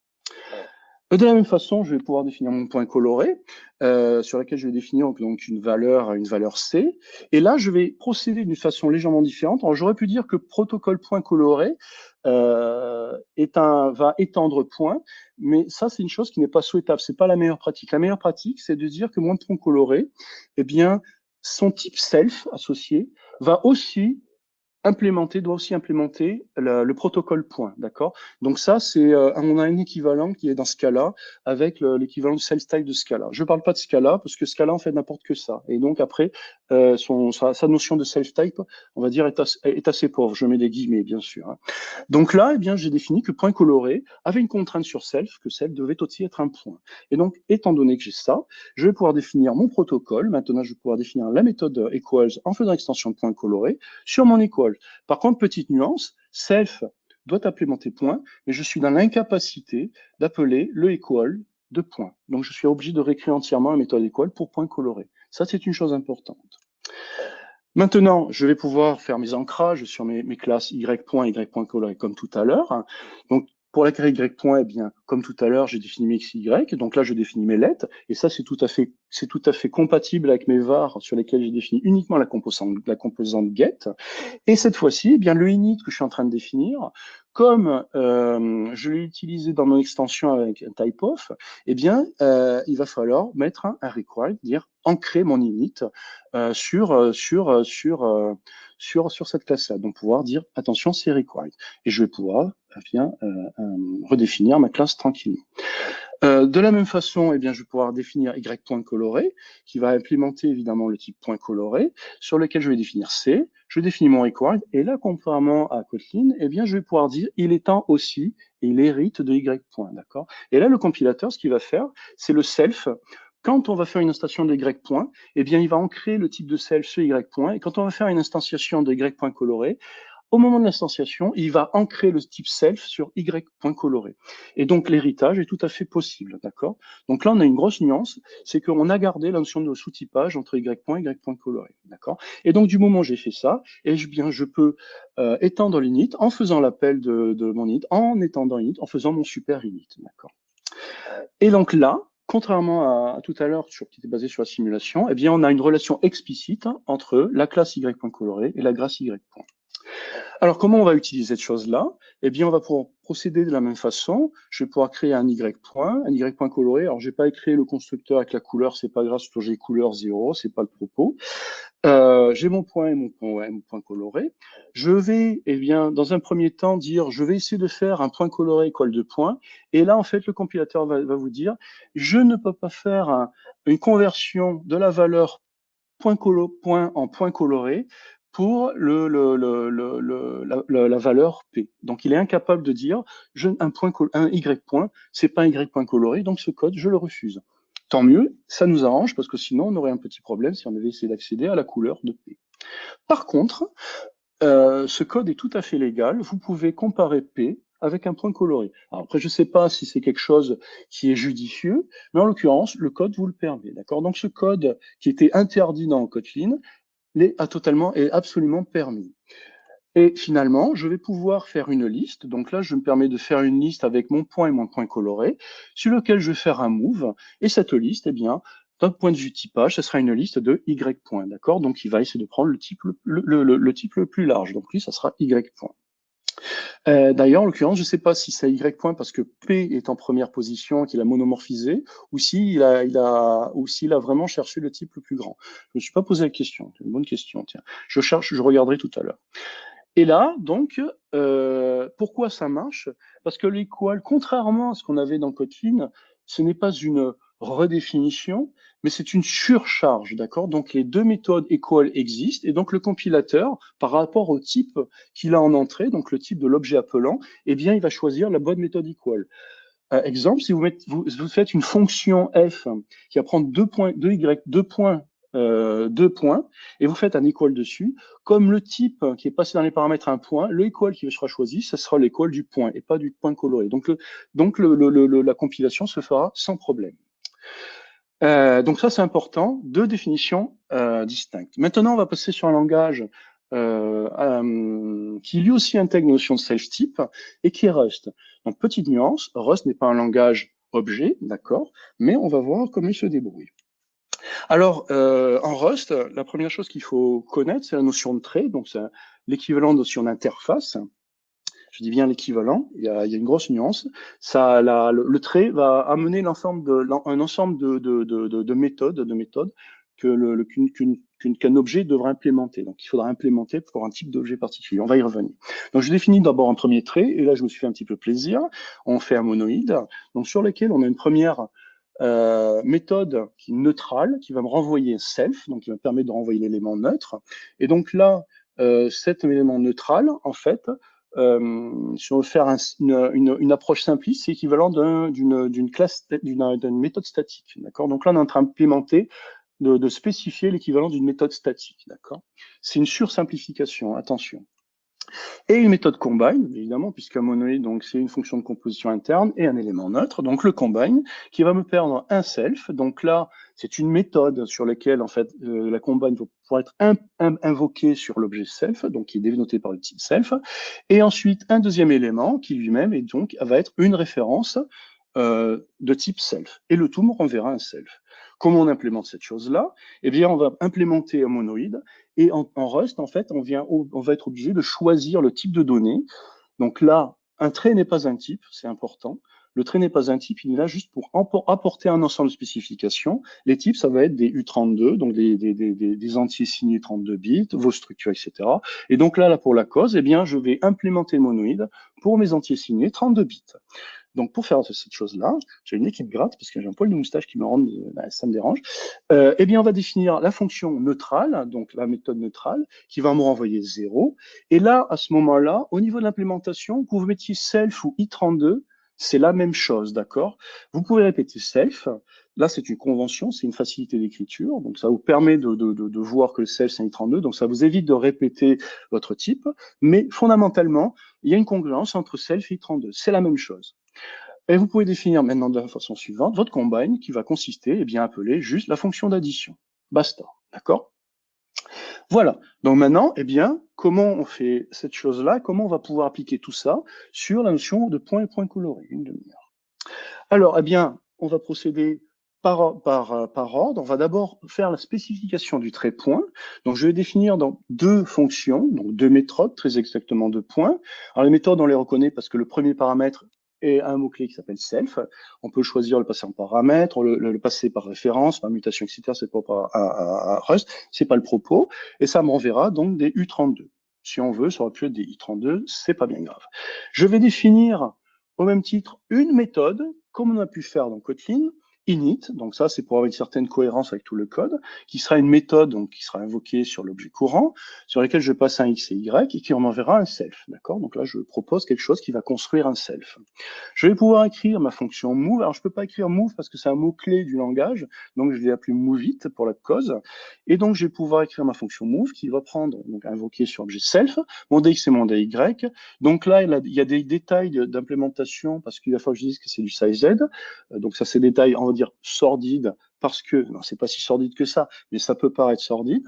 De la même façon, je vais pouvoir définir mon point coloré, sur lequel je vais définir donc une valeur C. Et là, je vais procéder d'une façon légèrement différente. Alors, j'aurais pu dire que protocole point coloré va étendre point, mais ça, c'est une chose qui n'est pas souhaitable. C'est pas la meilleure pratique. La meilleure pratique, c'est de dire que mon point coloré, eh bien, son type self associé doit aussi implémenter le protocole point, d'accord? Donc ça, on a un équivalent qui est dans Scala avec l'équivalent de self-type de Scala. Je ne parle pas de Scala parce que Scala en fait n'importe que ça. Et donc après, sa notion de self-type, on va dire, est assez pauvre. Je mets des guillemets, bien sûr. Hein. Donc là, eh bien, j'ai défini que point coloré avait une contrainte sur self, que self devait aussi être un point. Et donc, étant donné que j'ai ça, je vais pouvoir définir mon protocole. Maintenant, je vais pouvoir définir la méthode equals en faisant extension de point coloré sur mon equal. Par contre, petite nuance, self doit implémenter point, mais je suis dans l'incapacité d'appeler le equal de point. Donc, je suis obligé de réécrire entièrement la méthode equal pour point coloré. Ça, c'est une chose importante. Maintenant, je vais pouvoir faire mes ancrages sur mes classes y point coloré comme tout à l'heure. Donc, pour la classe y point, eh bien, comme tout à l'heure, j'ai défini mes x, y. Donc là, je définis mes lettres. Et ça, c'est tout à fait compatible avec mes var sur lesquels j'ai défini uniquement la composante get. Et cette fois-ci, eh bien, le init que je suis en train de définir, comme je l'ai utilisé dans mon extension avec un type-off, eh bien, il va falloir mettre un required, dire ancrer mon init sur cette classe-là. Donc, pouvoir dire, attention, c'est required. Et je vais pouvoir bien redéfinir ma classe tranquillement. De la même façon, eh bien, je vais pouvoir définir y.coloré, qui va implémenter évidemment le type point coloré, sur lequel je vais définir C. Je définis mon required, et là, contrairement à Kotlin, eh bien, je vais pouvoir dire il étend aussi, et il hérite de y point, d'accord? Et là, le compilateur, ce qu'il va faire, c'est le self. Quand on va faire une instantiation de y point, eh bien, il va ancrer le type de self sur y point, et quand on va faire une instantiation de y point coloré, au moment de l'instanciation, il va ancrer le type self sur y.coloré. Et donc, l'héritage est tout à fait possible, d'accord? Donc là, on a une grosse nuance, c'est qu'on a gardé la notion de sous-typage entre y point et y.coloré, d'accord? Et donc, du moment où j'ai fait ça, eh bien, je peux étendre l'init en faisant l'appel de mon init, en étendant l'init, en faisant mon super init, d'accord? Et donc là, contrairement à tout à l'heure, qui était basé sur la simulation, eh bien, on a une relation explicite entre la classe y.coloré et la classe y. Alors, comment on va utiliser cette chose-là? Eh bien, on va pouvoir procéder de la même façon. Je vais pouvoir créer un y point coloré. Alors, je n'ai pas créé le constructeur avec la couleur, c'est pas grave, j'ai couleur 0, c'est pas le propos. J'ai mon point et mon point coloré. Je vais, eh bien, dans un premier temps, dire, je vais essayer de faire un point coloré équal de point. Et là, en fait, le compilateur va vous dire, je ne peux pas faire une conversion de la valeur point en point coloré pour la valeur P. Donc, il est incapable de dire un Y point, c'est pas un Y point coloré, donc ce code, je le refuse. Tant mieux, ça nous arrange, parce que sinon, on aurait un petit problème si on avait essayé d'accéder à la couleur de P. Par contre, ce code est tout à fait légal. Vous pouvez comparer P avec un point coloré. Alors après, je ne sais pas si c'est quelque chose qui est judicieux, mais en l'occurrence, le code vous le permet, d'accord? Donc ce code qui était interdit dans Kotlin est absolument permis. Et finalement, je vais pouvoir faire une liste. Donc là, je me permets de faire une liste avec mon point et mon point coloré, sur lequel je vais faire un move. Et cette liste, eh bien, d'un point de vue typage, ce sera une liste de Y points, d'accord? Donc, il va essayer de prendre le type le type le plus large. Donc, lui, ça sera Y point. D'ailleurs, en l'occurrence, je ne sais pas si c'est Y point parce que P est en première position, qu'il a monomorphisé, ou s'il a vraiment cherché le type le plus grand. Je ne me suis pas posé la question. C'est une bonne question, tiens. Je regarderai tout à l'heure. Et là, donc, pourquoi ça marche? Parce que l'equal, contrairement à ce qu'on avait dans Kotlin, ce n'est pas une redéfinition, mais c'est une surcharge, d'accord? Donc, les deux méthodes equal existent, et donc le compilateur, par rapport au type qu'il a en entrée, donc le type de l'objet appelant, eh bien, il va choisir la bonne méthode equal. Exemple, si vous faites une fonction f qui va prendre 2 points, 2 points, et vous faites un equal dessus, comme le type qui est passé dans les paramètres un point, le equal qui sera choisi, ce sera l'equal du point et pas du point coloré. Donc, la compilation se fera sans problème. Donc ça, c'est important, deux définitions distinctes. Maintenant, on va passer sur un langage qui lui aussi intègre une notion de self-type et qui est Rust. Donc, petite nuance, Rust n'est pas un langage objet, d'accord, mais on va voir comment il se débrouille. Alors, en Rust, la première chose qu'il faut connaître, c'est la notion de trait, donc c'est l'équivalent de notion d'interface. Je dis bien l'équivalent, il y a une grosse nuance. Le trait va amener un ensemble de méthodes qu'un objet devra implémenter. Donc, il faudra implémenter pour un type d'objet particulier. On va y revenir. Donc, je définis d'abord un premier trait, et là, je me suis fait un petit peu plaisir. On fait un monoïde, donc sur lequel on a une première méthode qui est neutrale, qui va me renvoyer self, donc qui va me permettre de renvoyer l'élément neutre. Et donc là, cet élément neutral, en fait, si on veut faire une approche simpliste, c'est équivalent d'une méthode statique, d'accord? Donc là, on est en train d'implémenter, de spécifier l'équivalent d'une méthode statique, d'accord? C'est une sursimplification, attention. Et une méthode combine, évidemment, puisqu'un monoïde, donc c'est une fonction de composition interne et un élément neutre, donc le combine, qui va me perdre un self. Donc là, c'est une méthode sur laquelle, en fait, la combine va pouvoir être invoquée sur l'objet self, donc qui est dénoté par le type self. Et ensuite, un deuxième élément qui lui-même est donc va être une référence de type self. Et le tout me renverra un self. Comment on implémente cette chose-là? Eh bien, on va implémenter un monoïde et en Rust, en fait, on va être obligé de choisir le type de données. Donc là, un trait n'est pas un type, c'est important. Le trait n'est pas un type, il est là juste pour apporter un ensemble de spécifications. Les types, ça va être des U32, donc des entiers signés 32 bits, vos structures, etc. Et donc là, pour la cause, eh bien, je vais implémenter le monoïde pour mes entiers signés 32 bits. Donc, pour faire cette chose-là, j'ai une équipe gratte, parce que j'ai un poil de moustache qui me rend, ça me dérange. Eh bien, on va définir la fonction neutrale, donc la méthode neutrale, qui va me renvoyer 0. Et là, à ce moment-là, au niveau de l'implémentation, que vous mettiez self ou i32, c'est la même chose, d'accord? Vous pouvez répéter self. Là, c'est une convention, c'est une facilité d'écriture. Donc, ça vous permet de voir que le self, c'est un i32. Donc, ça vous évite de répéter votre type. Mais fondamentalement, il y a une congruence entre self et i32. C'est la même chose. Et vous pouvez définir maintenant de la façon suivante votre combine qui va consister, bien appeler juste la fonction d'addition. Basta, d'accord? Voilà. Donc maintenant, bien, comment on fait cette chose-là? Comment on va pouvoir appliquer tout ça sur la notion de point et point coloré? Une demi-heure. Alors, bien, on va procéder par ordre. On va d'abord faire la spécification du trait point. Donc, je vais définir dans deux fonctions, donc deux méthodes, très exactement deux points. Alors, les méthodes, on les reconnaît parce que le premier paramètre et un mot-clé qui s'appelle self. On peut choisir le passer en paramètre, le passer par référence, par mutation, etc. C'est pas à Rust, c'est pas le propos. Et ça me renverra donc des U32. Si on veut, ça aurait pu être des I32, c'est pas bien grave. Je vais définir au même titre une méthode, comme on a pu faire dans Kotlin, init, donc ça c'est pour avoir une certaine cohérence avec tout le code, qui sera une méthode donc qui sera invoquée sur l'objet courant, sur lequel je passe un x et y et qui m'enverra un self, d'accord? Donc là je propose quelque chose qui va construire un self. Je vais pouvoir écrire ma fonction move. Alors je peux pas écrire move parce que c'est un mot clé du langage, donc je l'ai appelé moveIt pour la cause. Et donc je vais pouvoir écrire ma fonction move qui va prendre donc invoquer sur l'objet self mon dx et mon dy. Donc là il y a des détails d'implémentation parce qu'il va falloir que je dise que c'est du size z. Donc ça c'est des détails on va dire sordides parce que non c'est pas si sordide que ça, mais ça peut paraître sordide.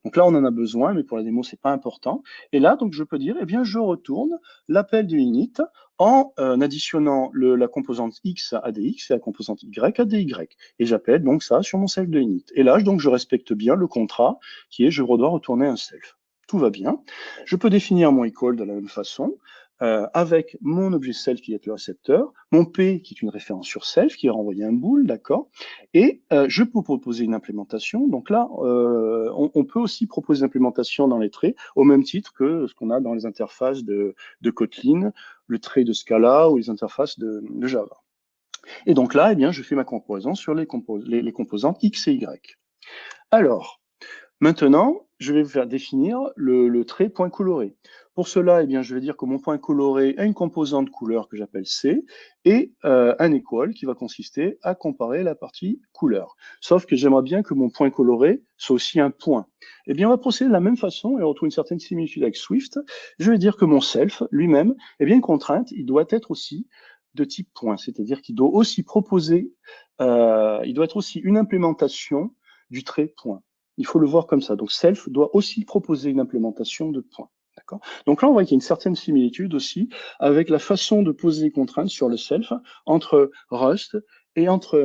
Donc là on en a besoin, mais pour la démo c'est pas important. Et là donc je peux dire eh bien je retourne l'appel de init en additionnant la composante x à dx et la composante y à dy. Et j'appelle donc ça sur mon self de init. Et là, donc, je respecte bien le contrat qui est je dois retourner un self. Tout va bien. Je peux définir mon equal de la même façon avec mon objet self qui est le récepteur, mon p qui est une référence sur self qui est renvoyé un bool, d'accord. Et je peux proposer une implémentation. Donc là, on peut aussi proposer une implémentation dans les traits au même titre que ce qu'on a dans les interfaces de Kotlin, le trait de Scala ou les interfaces de Java. Et donc là, eh bien, je fais ma comparaison sur les composantes x et y. Alors, maintenant, je vais faire définir le trait point coloré. Pour cela, eh bien, je vais dire que mon point coloré a une composante couleur que j'appelle C et un equal qui va consister à comparer la partie couleur. Sauf que j'aimerais bien que mon point coloré soit aussi un point. Eh bien, on va procéder de la même façon et on retrouve une certaine similitude avec Swift. Je vais dire que mon self lui-même, eh bien, une contrainte, il doit être aussi de type point, c'est-à-dire qu'il doit aussi proposer, il doit être aussi une implémentation du trait point. Il faut le voir comme ça. Donc, self doit aussi proposer une implémentation de point. D'accord ? Donc là, on voit qu'il y a une certaine similitude aussi avec la façon de poser les contraintes sur le self entre Rust et entre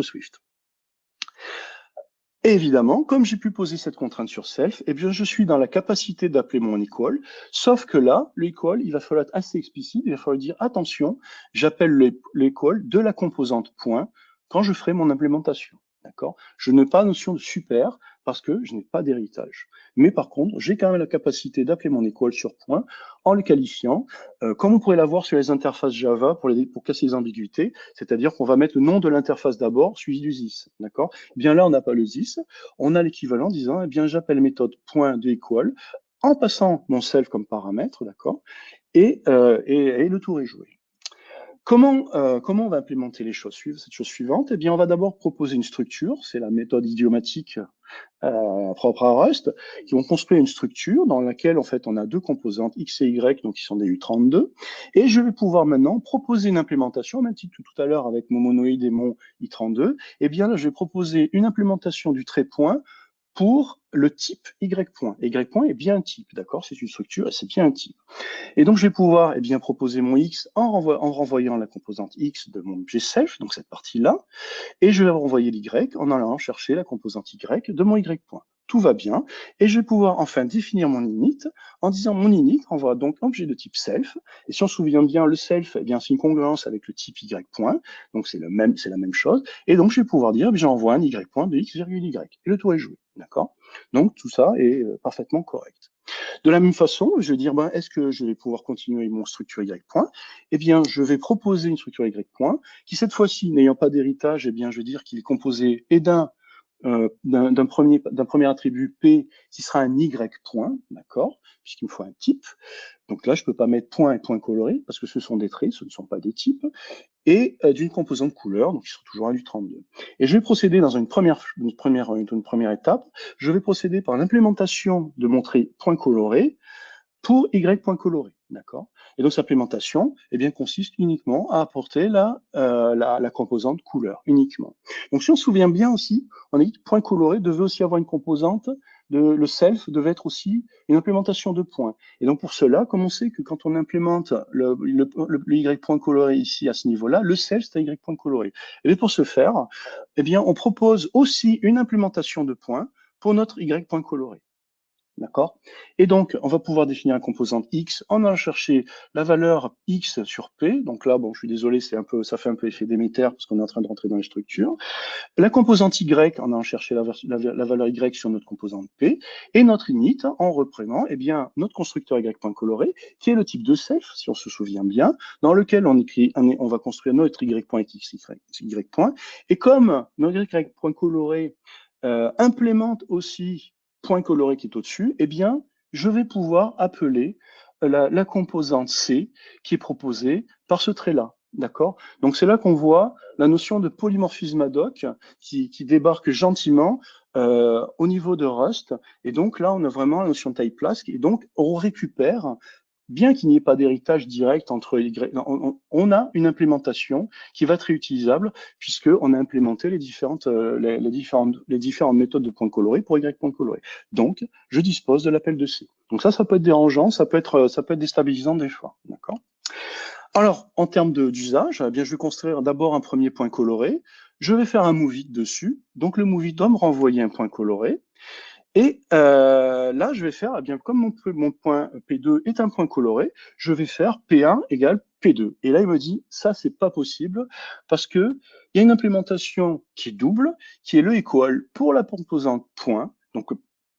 Swift. Et évidemment, comme j'ai pu poser cette contrainte sur self, eh bien, je suis dans la capacité d'appeler mon equal, sauf que là, l'equal, il va falloir être assez explicite, il va falloir dire, attention, j'appelle l'equal de la composante point quand je ferai mon implémentation. D'accord ? Je n'ai pas notion de super parce que je n'ai pas d'héritage. Mais par contre, j'ai quand même la capacité d'appeler mon equal sur point en le qualifiant, comme on pourrait l'avoir sur les interfaces Java pour casser les ambiguïtés, c'est-à-dire qu'on va mettre le nom de l'interface d'abord, suivi du this. D'accord ? Bien là, on n'a pas le this, on a l'équivalent en disant, eh bien, j'appelle méthode point de equal en passant mon self comme paramètre, d'accord, et le tour est joué. Comment on va implémenter cette chose suivante? Eh bien, on va d'abord proposer une structure, c'est la méthode idiomatique propre à Rust, qui vont construire une structure dans laquelle, en fait, on a deux composantes, x et y, donc qui sont des U32, et je vais pouvoir maintenant proposer une implémentation, même si tout à l'heure avec mon monoïde et mon i32, eh bien là, je vais proposer une implémentation du trait point pour le type y point. Y point est bien un type, d'accord? C'est une structure et c'est bien un type. Et donc, je vais pouvoir eh bien, proposer mon x en renvoyant la composante x de mon objet self, donc cette partie-là, et je vais renvoyer l'y en allant chercher la composante y de mon y point. Tout va bien, et je vais pouvoir enfin définir mon init en disant mon init renvoie donc l'objet de type self, et si on se souvient bien, le self, eh bien, c'est une congruence avec le type y point, donc c'est la même chose, et donc je vais pouvoir dire, j'envoie un y point de x, y, et le tour est joué, d'accord? Donc tout ça est parfaitement correct. De la même façon, je vais dire, est-ce que je vais pouvoir continuer mon structure y point? Eh bien, je vais proposer une structure y point qui, cette fois-ci, n'ayant pas d'héritage, eh bien, je vais dire qu'il est composé et d'un premier attribut P qui sera un y point, d'accord, puisqu'il me faut un type. Donc là, je peux pas mettre point et point coloré parce que ce sont des traits, ce ne sont pas des types, et d'une composante couleur, donc ils sont toujours un du 32. Et je vais procéder dans une première étape, je vais procéder par l'implémentation de mon trait point coloré pour y point coloré, d'accord. Et donc cette implémentation, eh bien, consiste uniquement à apporter la composante couleur, uniquement. Donc si on se souvient bien aussi, on a dit que point coloré devait aussi avoir une composante, le self devait être aussi une implémentation de points. Et donc pour cela, comme on sait que quand on implémente le y point coloré ici à ce niveau-là, le self c'est y point coloré. Et bien pour ce faire, eh bien, on propose aussi une implémentation de points pour notre y point coloré. d'accord? Et donc, on va pouvoir définir un composant X en allant chercher la valeur X sur P. Donc là, bon, je suis désolé, ça fait un peu effet Déméter parce qu'on est en train de rentrer dans les structures. La composante Y en allant chercher la valeur Y sur notre composante P. Et notre init en reprenant, eh bien, notre constructeur Y.coloré, qui est le type de self, si on se souvient bien, dans lequel on va construire notre Y point. Et comme notre Y.coloré implémente aussi point coloré qui est au-dessus, eh bien, je vais pouvoir appeler la composante C qui est proposée par ce trait-là. D'accord? Donc, c'est là qu'on voit la notion de polymorphisme ad hoc qui débarque gentiment au niveau de Rust. Et donc, là, on a vraiment la notion de type class. Et donc, on récupère, bien qu'il n'y ait pas d'héritage direct entre Y, on a une implémentation qui va être réutilisable puisqu'on a implémenté les différentes méthodes de points colorés pour Y point coloré. Donc, je dispose de l'appel de C. Donc ça peut être dérangeant, ça peut être déstabilisant des fois. D'accord? Alors, en termes d'usage, eh bien, je vais construire d'abord un premier point coloré. Je vais faire un move it dessus. Donc, le move it doit me renvoyer un point coloré. Et là, je vais faire, eh bien, comme mon point P2 est un point coloré, je vais faire P1 égale P2. Et là, il me dit, ça, c'est pas possible parce que il y a une implémentation qui est double, qui est le equal pour la composante point, donc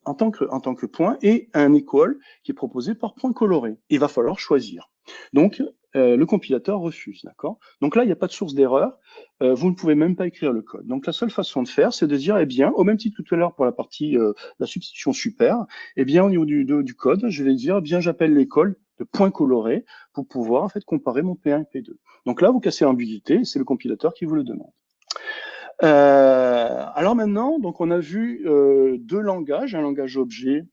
en tant que point, et un equal qui est proposé par point coloré. Il va falloir choisir. Donc, le compilateur refuse, d'accord? Donc là, il n'y a pas de source d'erreur. Vous ne pouvez même pas écrire le code. Donc la seule façon de faire, c'est de dire, eh bien, au même titre que tout à l'heure pour la partie la substitution super, eh bien, au niveau du code, je vais dire, eh bien, j'appelle l'école de point coloré pour pouvoir en fait comparer mon P1 et P2. Donc là, vous cassez l'ambiguïté, c'est le compilateur qui vous le demande. Alors maintenant, donc on a vu deux langages, un langage objet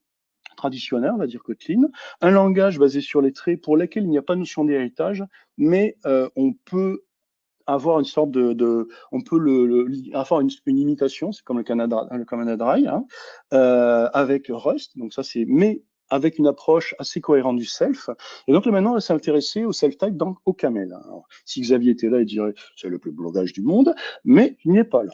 traditionnel, on va dire Kotlin, un langage basé sur les traits pour lequel il n'y a pas de notion d'héritage, mais on peut avoir une sorte on peut avoir une imitation, c'est comme le Canada Dry, hein, avec Rust, donc ça c'est, mais avec une approche assez cohérente du self. Et donc là, maintenant, on va s'intéresser au self-type dans OCaml. Alors, si Xavier était là, il dirait c'est le plus beau langage du monde, mais il n'est pas là.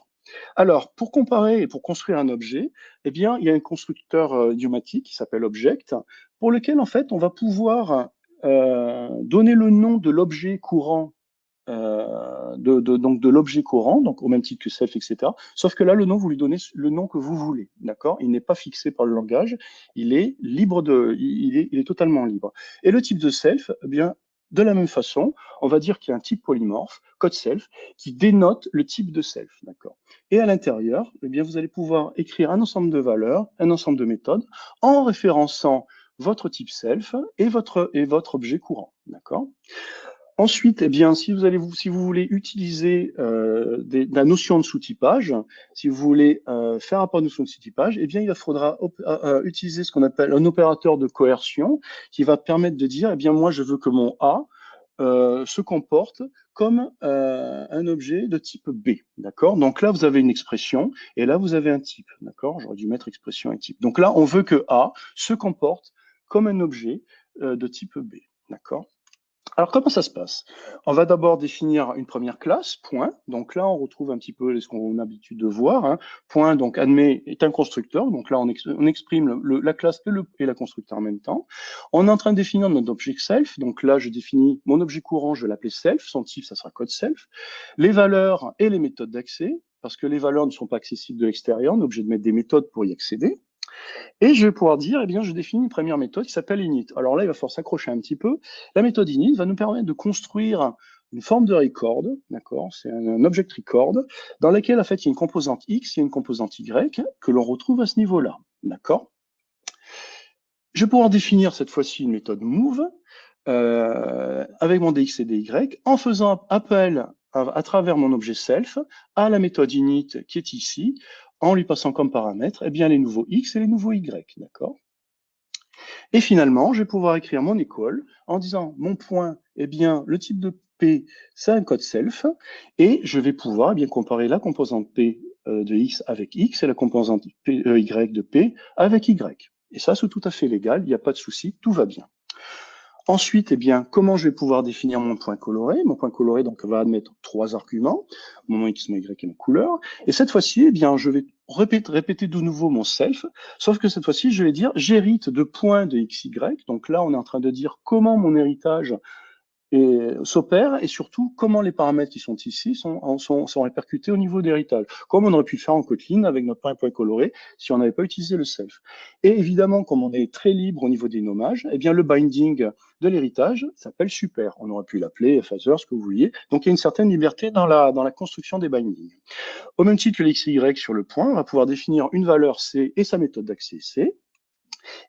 Alors, pour comparer et pour construire un objet, eh bien, il y a un constructeur idiomatique qui s'appelle Object, pour lequel, en fait, on va pouvoir donner le nom de l'objet courant, donc de l'objet courant, donc au même titre que self, etc. Sauf que là, le nom, vous lui donnez le nom que vous voulez, d'accord? Il n'est pas fixé par le langage, il est libre il est totalement libre. Et le type de self, eh bien, de la même façon, on va dire qu'il y a un type polymorphe, code self, qui dénote le type de self, d'accord? Et à l'intérieur, eh bien, vous allez pouvoir écrire un ensemble de valeurs, un ensemble de méthodes, en référençant votre type self et votre objet courant, d'accord? Ensuite, eh bien, si vous voulez utiliser la notion de sous-typage, si vous voulez faire apport à la notion de sous-typage, eh bien, il faudra utiliser ce qu'on appelle un opérateur de coercion qui va permettre de dire, eh bien, moi, je veux que mon A se comporte comme un objet de type B, d'accord? Donc là, vous avez une expression et là, vous avez un type, d'accord? J'aurais dû mettre expression et type. Donc là, on veut que A se comporte comme un objet de type B, d'accord? Alors, comment ça se passe? On va d'abord définir une première classe, point. Donc là, on retrouve un petit peu ce qu'on a l'habitude de voir. Hein. Point, donc, admet est un constructeur. Donc là, on exprime la classe et la constructeur en même temps. On est en train de définir notre objet self. Donc là, je définis mon objet courant, je vais l'appeler self. Son type, ça sera code self. Les valeurs et les méthodes d'accès, parce que les valeurs ne sont pas accessibles de l'extérieur. On est obligé de mettre des méthodes pour y accéder. Et je vais pouvoir dire, eh bien, je définis une première méthode qui s'appelle init. Alors là, il va falloir s'accrocher un petit peu. La méthode init va nous permettre de construire une forme de record, d'accord? C'est un object record, dans laquelle, en fait, il y a une composante X, il y a une composante Y, que l'on retrouve à ce niveau-là, d'accord? Je vais pouvoir définir cette fois-ci une méthode move, avec mon dx et dy, en faisant appel à travers mon objet self à la méthode init qui est ici, en lui passant comme paramètre eh bien, les nouveaux x et les nouveaux y, d'accord? Et finalement, je vais pouvoir écrire mon equal en disant mon point, eh bien, le type de P, c'est un code self, et je vais pouvoir eh bien, comparer la composante P de x avec x et la composante y de P avec y. Et ça, c'est tout à fait légal, il n'y a pas de souci, tout va bien. Ensuite, eh bien, comment je vais pouvoir définir mon point coloré? Mon point coloré, donc, va admettre 3 arguments, mon nom X, mon Y et ma couleur. Et cette fois-ci, eh bien, je vais répéter de nouveau mon self, sauf que cette fois-ci, je vais dire, j'hérite de points de X, Y. Donc là, on est en train de dire comment mon héritage s'opère et surtout comment les paramètres qui sont ici sont répercutés au niveau d'héritage, comme on aurait pu le faire en Kotlin avec notre point coloré si on n'avait pas utilisé le self. Et évidemment, comme on est très libre au niveau des nommages, eh bien le binding de l'héritage s'appelle super. On aurait pu l'appeler phaser, ce que vous vouliez. Donc il y a une certaine liberté dans la construction des bindings. Au même titre que l'XY sur le point, on va pouvoir définir une valeur C et sa méthode d'accès C.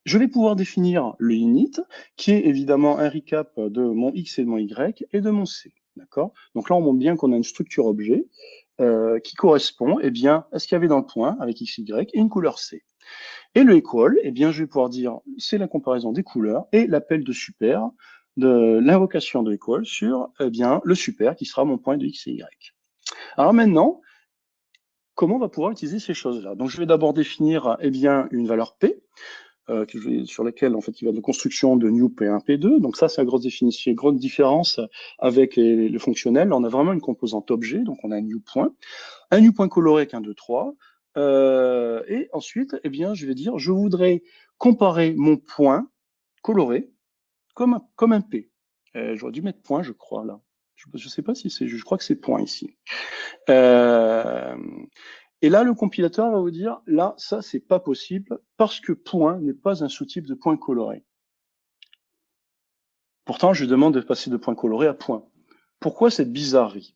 Je vais pouvoir définir le init, qui est évidemment un recap de mon X et de mon Y et de mon C. D'accord? Donc là, on montre bien qu'on a une structure objet qui correspond eh bien, à ce qu'il y avait dans le point avec X, Y et une couleur C. Et le equal, eh bien, je vais pouvoir dire c'est la comparaison des couleurs et l'appel de super de l'invocation de equal sur eh bien, le super qui sera mon point de X et Y. Alors maintenant, comment on va pouvoir utiliser ces choses-là? Donc je vais d'abord définir eh bien, une valeur P. Sur laquelle en fait il va de construction de new P1, P2. Donc ça, c'est la grosse définition, grosse différence avec le fonctionnel. On a vraiment une composante objet, donc on a un new point coloré avec un 2, 3. Et ensuite, eh bien, je vais dire, je voudrais comparer mon point coloré comme un P. J'aurais dû mettre point, je crois, là. Je ne sais pas si c'est, je crois que c'est point ici. Et là, le compilateur va vous dire, là, ça, c'est pas possible parce que point n'est pas un sous-type de point coloré. Pourtant, je lui demande de passer de point coloré à point. Pourquoi cette bizarrerie?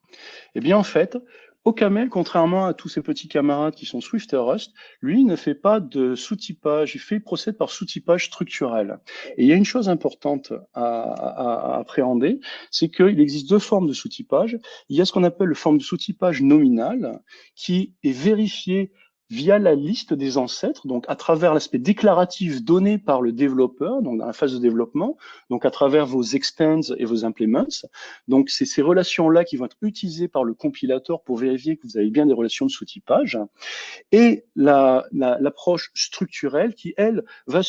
Eh bien, en fait, OCaml, contrairement à tous ses petits camarades qui sont Swift et Rust, lui ne fait pas de sous-typage, il procède par sous-typage structurel. Et il y a une chose importante à appréhender, c'est qu'il existe deux formes de sous-typage. Il y a ce qu'on appelle le forme de sous-typage nominal, qui est vérifié via la liste des ancêtres, donc à travers l'aspect déclaratif donné par le développeur, donc dans la phase de développement, donc à travers vos extends et vos implements. Donc c'est ces relations-là qui vont être utilisées par le compilateur pour vérifier que vous avez bien des relations de sous-typage. Et l'approche structurelle qui, elle, va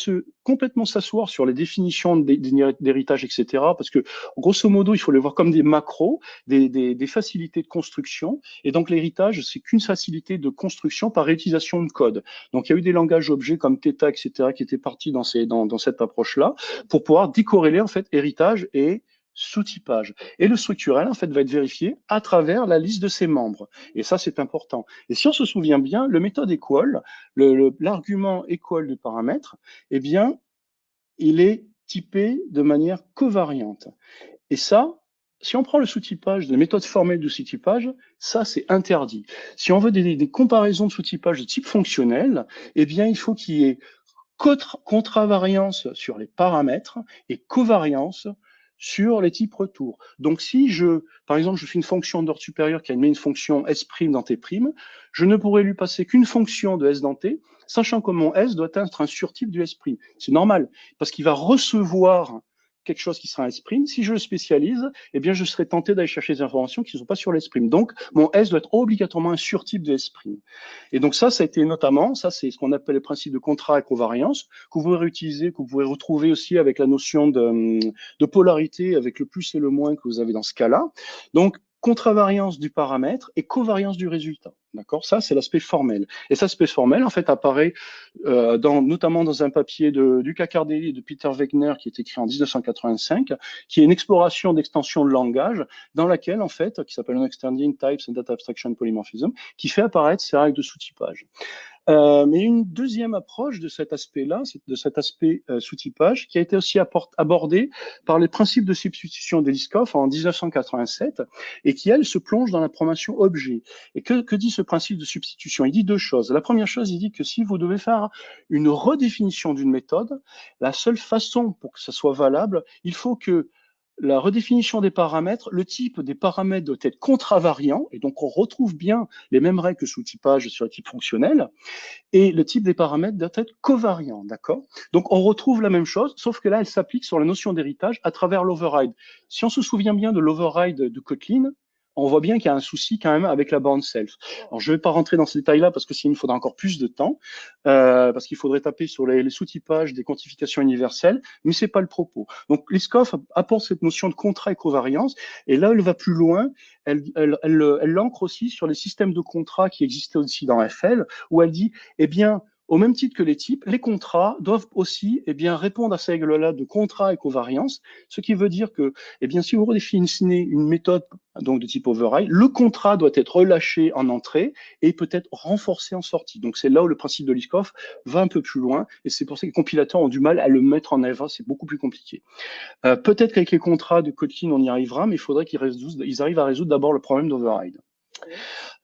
complètement s'asseoir sur les définitions d'héritage, etc. Parce que, grosso modo, il faut les voir comme des macros, des facilités de construction. Et donc, l'héritage, c'est qu'une facilité de construction par réutilisation de code. Donc, il y a eu des langages objets comme Theta, etc., qui étaient partis dans cette approche-là pour pouvoir décorréler, en fait, héritage et sous-typage. Et le structurel, en fait, va être vérifié à travers la liste de ses membres. Et ça, c'est important. Et si on se souvient bien, le méthode equal, l'argument equal du paramètre, eh bien, il est typé de manière covariante. Et ça, si on prend le sous-typage, la méthode formelle de sous-typage, ça, c'est interdit. Si on veut des comparaisons de sous-typage de type fonctionnel, eh bien, il faut qu'il y ait contravariance sur les paramètres et covariance sur les types retours. Donc, si par exemple, je fais une fonction d'ordre supérieur qui admet une fonction S' dans T', je ne pourrais lui passer qu'une fonction de S dans T, sachant que mon S doit être un surtype du S'. C'est normal, parce qu'il va recevoir quelque chose qui sera un S'. Si je le spécialise, eh bien, je serais tenté d'aller chercher des informations qui ne sont pas sur l'S'. Donc, mon S doit être obligatoirement un surtype de S'. Et donc ça a été notamment, ça c'est ce qu'on appelle le principe de contrat à covariance, que vous pouvez réutiliser, que vous pouvez retrouver aussi avec la notion de polarité, avec le plus et le moins que vous avez dans ce cas-là. Donc, contravariance du paramètre et covariance du résultat. D'accord? Ça, c'est l'aspect formel. Et cet aspect formel, en fait, apparaît notamment dans un papier du Cacardelli et de Peter Wegner qui est écrit en 1985, qui est une exploration d'extension de langage dans laquelle, en fait, qui s'appelle Extending Types and Data Abstraction Polymorphism, qui fait apparaître ces règles de sous-typage. Mais une deuxième approche de cet aspect-là, de cet aspect sous-typage, qui a été aussi abordé par les principes de substitution d'Eliskov en 1987, et qui, elle, se plonge dans la programmation objet. Et que dit ce principe de substitution? Il dit deux choses. La première chose, il dit que si vous devez faire une redéfinition d'une méthode, la seule façon pour que ça soit valable, il faut que la redéfinition des paramètres, le type des paramètres doit être contravariant, et donc on retrouve bien les mêmes règles que sous typage sur le type fonctionnel, et le type des paramètres doit être covariant, d'accord? Donc on retrouve la même chose, sauf que là, elle s'applique sur la notion d'héritage à travers l'override. Si on se souvient bien de l'override de Kotlin, on voit bien qu'il y a un souci quand même avec la borne self. Alors, je ne vais pas rentrer dans ces détails-là parce que sinon, il faudra encore plus de temps, parce qu'il faudrait taper sur les sous-typages des quantifications universelles, mais c'est pas le propos. Donc, Liskov apporte cette notion de contrat et covariance, et là, elle va plus loin, elle l'ancre aussi sur les systèmes de contrats qui existaient aussi dans FL, où elle dit, eh bien, au même titre que les types, les contrats doivent aussi répondre à ces règles-là de contrat et covariance, ce qui veut dire que si vous redéfinissez une méthode donc de type override, le contrat doit être relâché en entrée et peut-être renforcé en sortie. Donc c'est là où le principe de Liskov va un peu plus loin et c'est pour ça que les compilateurs ont du mal à le mettre en œuvre, c'est beaucoup plus compliqué. Peut-être qu'avec les contrats de Kotlin on y arrivera, mais il faudrait qu'ils arrivent à résoudre d'abord le problème d'override.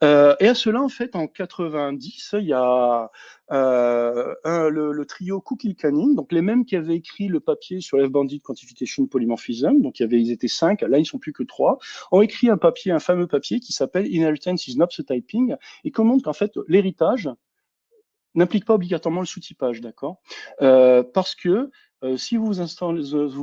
Et à cela, en fait, en 90, il y a le trio Cook-Kilcanning, donc les mêmes qui avaient écrit le papier sur F-Bandit Quantification Polymorphism, donc ils étaient 5, là ils sont plus que 3, ont écrit un fameux papier qui s'appelle Inheritance is not the typing, et qui montre qu'en fait l'héritage n'implique pas obligatoirement le sous-typage, d'accord, parce que si vous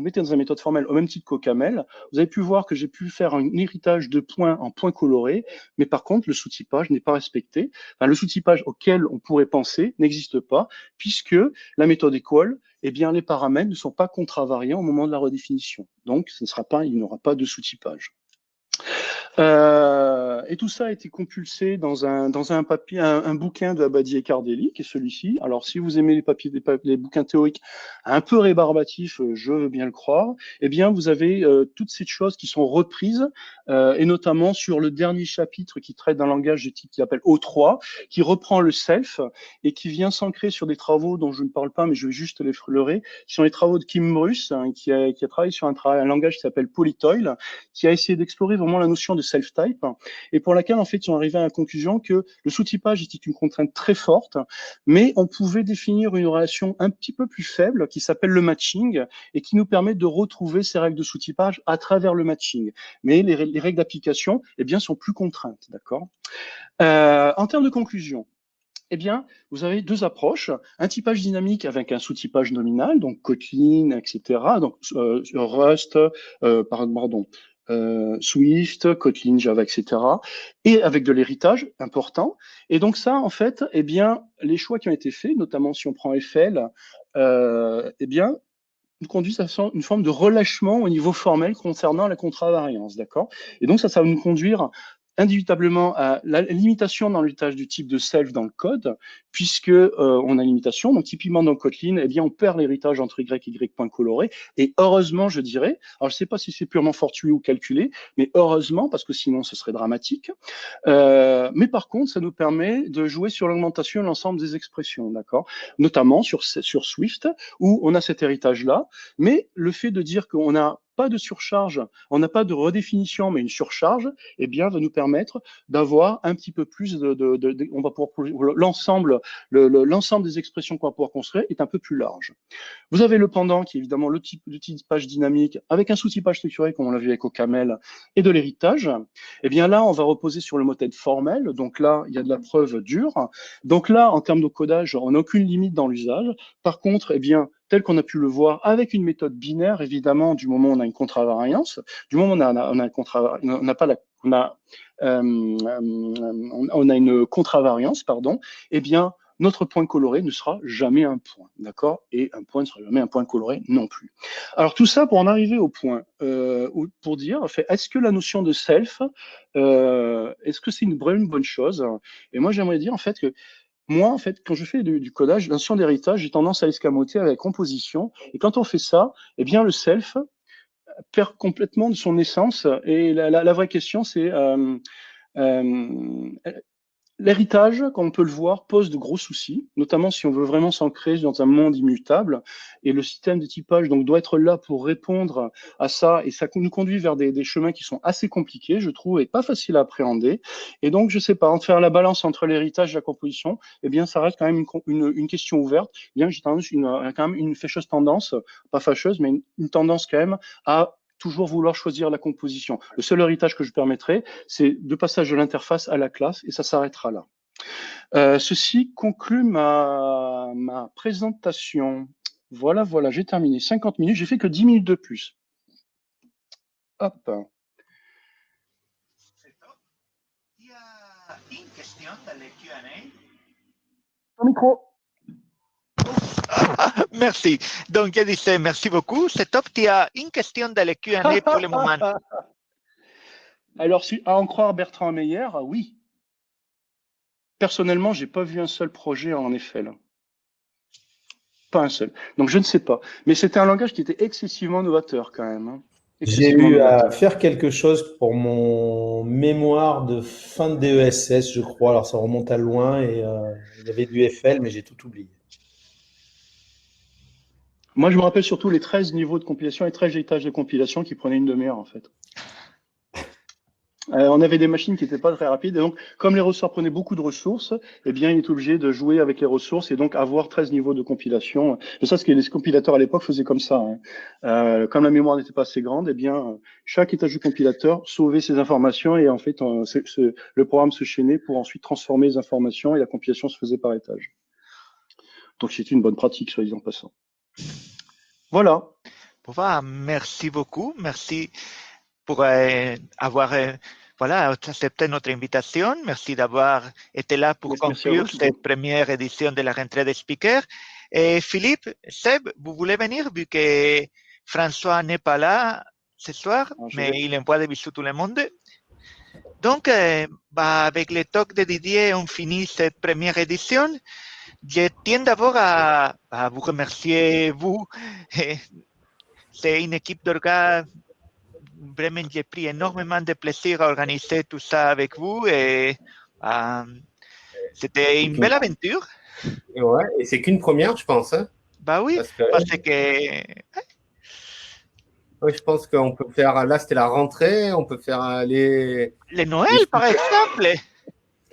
mettez dans une méthode formelle au même titre qu'OCaml, vous avez pu voir que j'ai pu faire un héritage de points en points colorés, mais par contre, le sous-typage n'est pas respecté. Enfin, le sous-typage auquel on pourrait penser n'existe pas, puisque la méthode equal, les paramètres ne sont pas contravariants au moment de la redéfinition. Donc, il n'y aura pas de sous-typage. Et tout ça a été compulsé dans un papier, un bouquin de Abadi et Cardelli, qui est celui-ci. Alors, si vous aimez les bouquins théoriques un peu rébarbatifs, je veux bien le croire, vous avez toutes ces choses qui sont reprises, et notamment sur le dernier chapitre qui traite d'un langage de type qui s'appelle O3, qui reprend le self et qui vient s'ancrer sur des travaux dont je ne parle pas, mais je vais juste les fleurer, qui sont les travaux de Kim Bruce, qui a travaillé sur un langage qui s'appelle Polytoil, qui a essayé d'explorer vraiment la notion de self-type, et pour laquelle, en fait, ils sont arrivés à la conclusion que le sous-typage était une contrainte très forte, mais on pouvait définir une relation un petit peu plus faible qui s'appelle le matching et qui nous permet de retrouver ces règles de sous-typage à travers le matching. Mais les règles d'application, sont plus contraintes, d'accord ? En termes de conclusion, vous avez deux approches, un typage dynamique avec un sous-typage nominal, donc Kotlin, etc., donc Rust, Swift, Kotlin, Java, etc., et avec de l'héritage important. Et donc ça, en fait, les choix qui ont été faits, notamment si on prend FL, nous conduisent à une forme de relâchement au niveau formel concernant la contravariance, d'accord ? Et donc ça va nous conduire indubitablement à la limitation dans l'héritage du type de self dans le code, puisque on a une limitation. Donc typiquement dans Kotlin, on perd l'héritage entre y et y point coloré. Et heureusement, je dirais, alors je ne sais pas si c'est purement fortuit ou calculé, mais heureusement, parce que sinon ce serait dramatique. Mais par contre, ça nous permet de jouer sur l'augmentation de l'ensemble des expressions, d'accord ? Notamment sur Swift, où on a cet héritage-là, mais le fait de dire qu'on n'a pas de surcharge, on n'a pas de redéfinition, mais une surcharge, va nous permettre d'avoir un petit peu plus on va pouvoir l'ensemble des expressions qu'on va pouvoir construire est un peu plus large. Vous avez le pendant qui est évidemment le typage dynamique avec un sous-typage structuré comme on l'a vu avec OCaml et de l'héritage. Là, on va reposer sur le motette formel. Donc là, il y a de la preuve dure. Donc là, en termes de codage, on n'a aucune limite dans l'usage. Par contre, tel qu'on a pu le voir avec une méthode binaire, évidemment, du moment où on a une contravariance, du moment où on a une contravariance, pardon, notre point coloré ne sera jamais un point, d'accord ? Et un point ne sera jamais un point coloré non plus. Alors tout ça pour en arriver au point, pour dire, est-ce que la notion de self, est-ce que c'est une bonne chose ? Et moi j'aimerais dire en fait que moi, en fait, quand je fais du codage, la notion d'héritage, j'ai tendance à l'escamoter avec la composition. Et quand on fait ça, le self perd complètement de son essence. Et la vraie question, c'est l'héritage, comme on peut le voir, pose de gros soucis, notamment si on veut vraiment s'ancrer dans un monde immutable. Et le système de typage donc, doit être là pour répondre à ça. Et ça nous conduit vers des chemins qui sont assez compliqués, je trouve, et pas faciles à appréhender. Et donc, je sais pas, en faire la balance entre l'héritage et la composition, ça reste quand même une question ouverte. J'ai quand même une fâcheuse tendance, pas fâcheuse, mais une tendance quand même à toujours vouloir choisir la composition. Le seul héritage que je permettrai, c'est de passage de l'interface à la classe, et ça s'arrêtera là. Ceci conclut ma présentation. Voilà, j'ai terminé. 50 minutes, j'ai fait que 10 minutes de plus. Hop. Ton micro. Merci. Donc, je disais merci beaucoup. C'est top. Tu as une question dans le Q&A pour le moment. Alors, à en croire Bertrand Meyer, oui. Personnellement, j'ai pas vu un seul projet en Eiffel. Pas un seul. Donc, je ne sais pas. Mais c'était un langage qui était excessivement novateur quand même. Hein. J'ai eu à faire quelque chose pour mon mémoire de fin de DESS, je crois. Alors, ça remonte à loin et il y avait du FL, mais j'ai tout oublié. Moi, je me rappelle surtout les 13 niveaux de compilation et 13 étages de compilation qui prenaient une demi-heure, en fait. On avait des machines qui n'étaient pas très rapides. Et donc, comme les ressorts prenaient beaucoup de ressources, eh bien, il est obligé de jouer avec les ressources et donc avoir 13 niveaux de compilation. C'est ça ce que les compilateurs à l'époque faisaient comme ça. Hein. Comme la mémoire n'était pas assez grande, eh bien, chaque étage du compilateur sauvait ses informations et en fait, le programme se chaînait pour ensuite transformer les informations et la compilation se faisait par étage. Donc, c'est une bonne pratique, soit disant passant. Voilà. Merci beaucoup. Merci pour avoir accepté notre invitation. Merci d'avoir été là pour conclure cette première édition de la rentrée des speakers. Et Philippe, Seb, vous voulez venir vu que François n'est pas là ce soir, mais il envoie des bisous à tout le monde. Donc, avec les talks de Didier, on finit cette première édition. Je tiens d'abord à vous remercier, vous. C'est une équipe d'orgas. Vraiment, j'ai pris énormément de plaisir à organiser tout ça avec vous et c'était une belle aventure. Ouais, et c'est qu'une première, je pense. Hein, bah oui, parce que... Oui, je pense qu'on peut faire, là c'était la rentrée, on peut faire les Noël par exemple.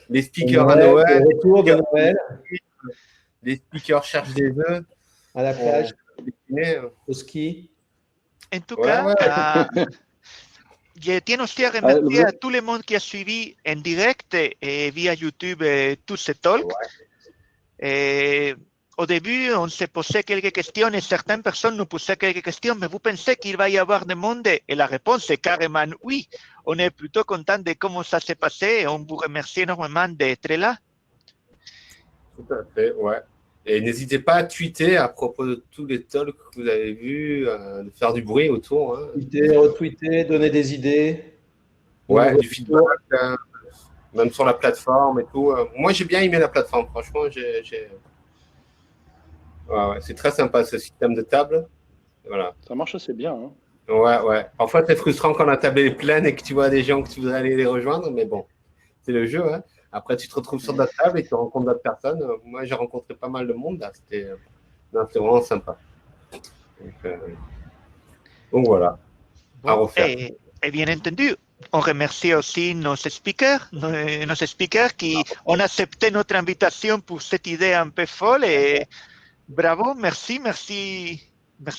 Les speakers à Noël, les retours de Noël. Les speakers cherchent des œufs. À la plage, au ski. En tout cas, je tiens aussi à remercier à tout le monde qui a suivi en direct et via YouTube tous ces talks. Au début, on se posait quelques questions et certaines personnes nous posaient quelques questions, mais vous pensez qu'il va y avoir du monde? Et la réponse est carrément oui. On est plutôt content de comment ça s'est passé et on vous remercie énormément d'être là. Tout à fait, ouais. Et n'hésitez pas à tweeter à propos de tous les talks que vous avez vus, de faire du bruit autour. Hein. Tweeter, retweeter, donner des idées. Ouais, du feedback, même sur la plateforme et tout. Moi, j'ai bien aimé la plateforme, franchement. Ouais, c'est très sympa ce système de table. Voilà. Ça marche assez bien. Hein. Ouais. Parfois, c'est frustrant quand la table est pleine et que tu vois des gens que tu voudrais aller les rejoindre, mais bon, c'est le jeu. Hein. Après, tu te retrouves sur notre table et tu rencontres d'autres personnes. Moi, j'ai rencontré pas mal de monde là. C'était vraiment sympa. Donc voilà. À refaire. Et bien entendu, on remercie aussi nos speakers qui ont accepté notre invitation pour cette idée un peu folle. Et bravo, merci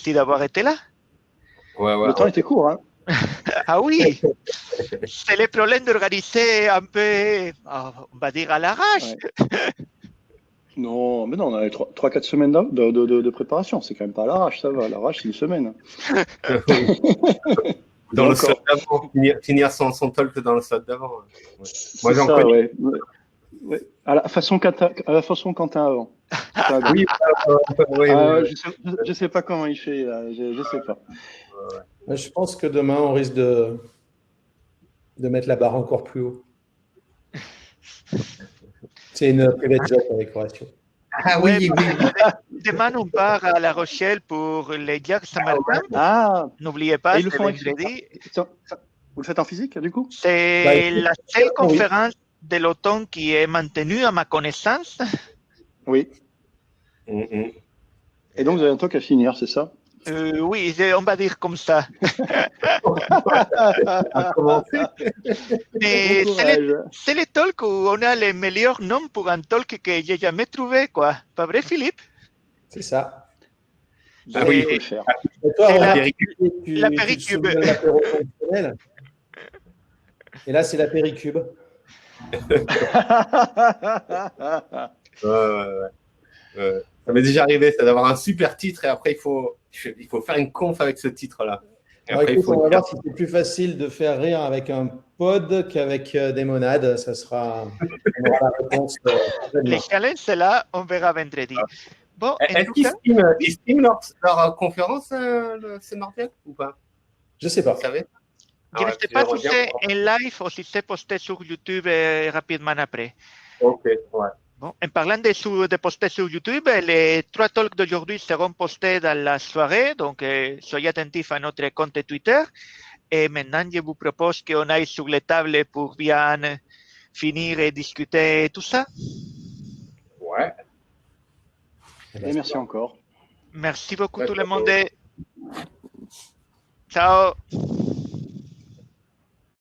d'avoir été là. Ouais, le temps était court. Hein. Ah oui, c'est le problème d'organiser un peu, on va dire, à l'arrache. Ouais. Non, mais non, on a 3-4 semaines de préparation. C'est quand même pas à l'arrache, ça va. À l'arrache, c'est une semaine. Dans le slot d'avant, finir son talk dans le slot d'avant. Ouais. Moi, j'en connais. Ouais. À la façon Quentin avant. Oui, je sais pas comment il fait, là. Je sais pas. Je pense que demain, on risque de mettre la barre encore plus haut. C'est une private joke avec Horatio. Ah oui. Demain, on part à La Rochelle pour les Jacques Saint-Martin. N'oubliez pas, c'est vendredi. Vous le faites en physique, du coup? C'est la seule conférence de l'automne qui est maintenue à ma connaissance. Oui. Et donc, vous avez un talk à finir, c'est ça? Oui, on va dire comme ça. Mais c'est le talk où on a les meilleurs noms pour un talk que j'ai jamais trouvé, quoi. Pas vrai, Philippe? C'est ça. Oui, il faut le faire. C'est la péricube. Et là, c'est la péricube. Ça m'est déjà arrivé, c'est d'avoir un super titre et après il faut faire une conf avec ce titre-là. Alors, Après, il écoute, faut on va le faire. voir si c'est plus facile de faire rire avec un pod qu'avec des monades. Ça sera, on aura la réponse Les demain. challenges, c'est là, on verra vendredi. Bon, en Est-ce tout qu'ils cas, streament leur conférence, ce mardi, ou pas? Je sais pas. Vous savez? je ne Ouais, sais pas j'aimerais si bien c'est voir. en live ou si c'est posté sur YouTube rapidement après. Ok, ouais. Bon, en parlant de poster sur YouTube, les 3 talks d'aujourd'hui seront postés dans la soirée, donc soyez attentifs à notre compte Twitter. Et maintenant, je vous propose qu'on aille sur les tables pour bien finir et discuter tout ça. Ouais. Et merci encore. Merci beaucoup Ouais, tout le c'est monde. beau. Ciao.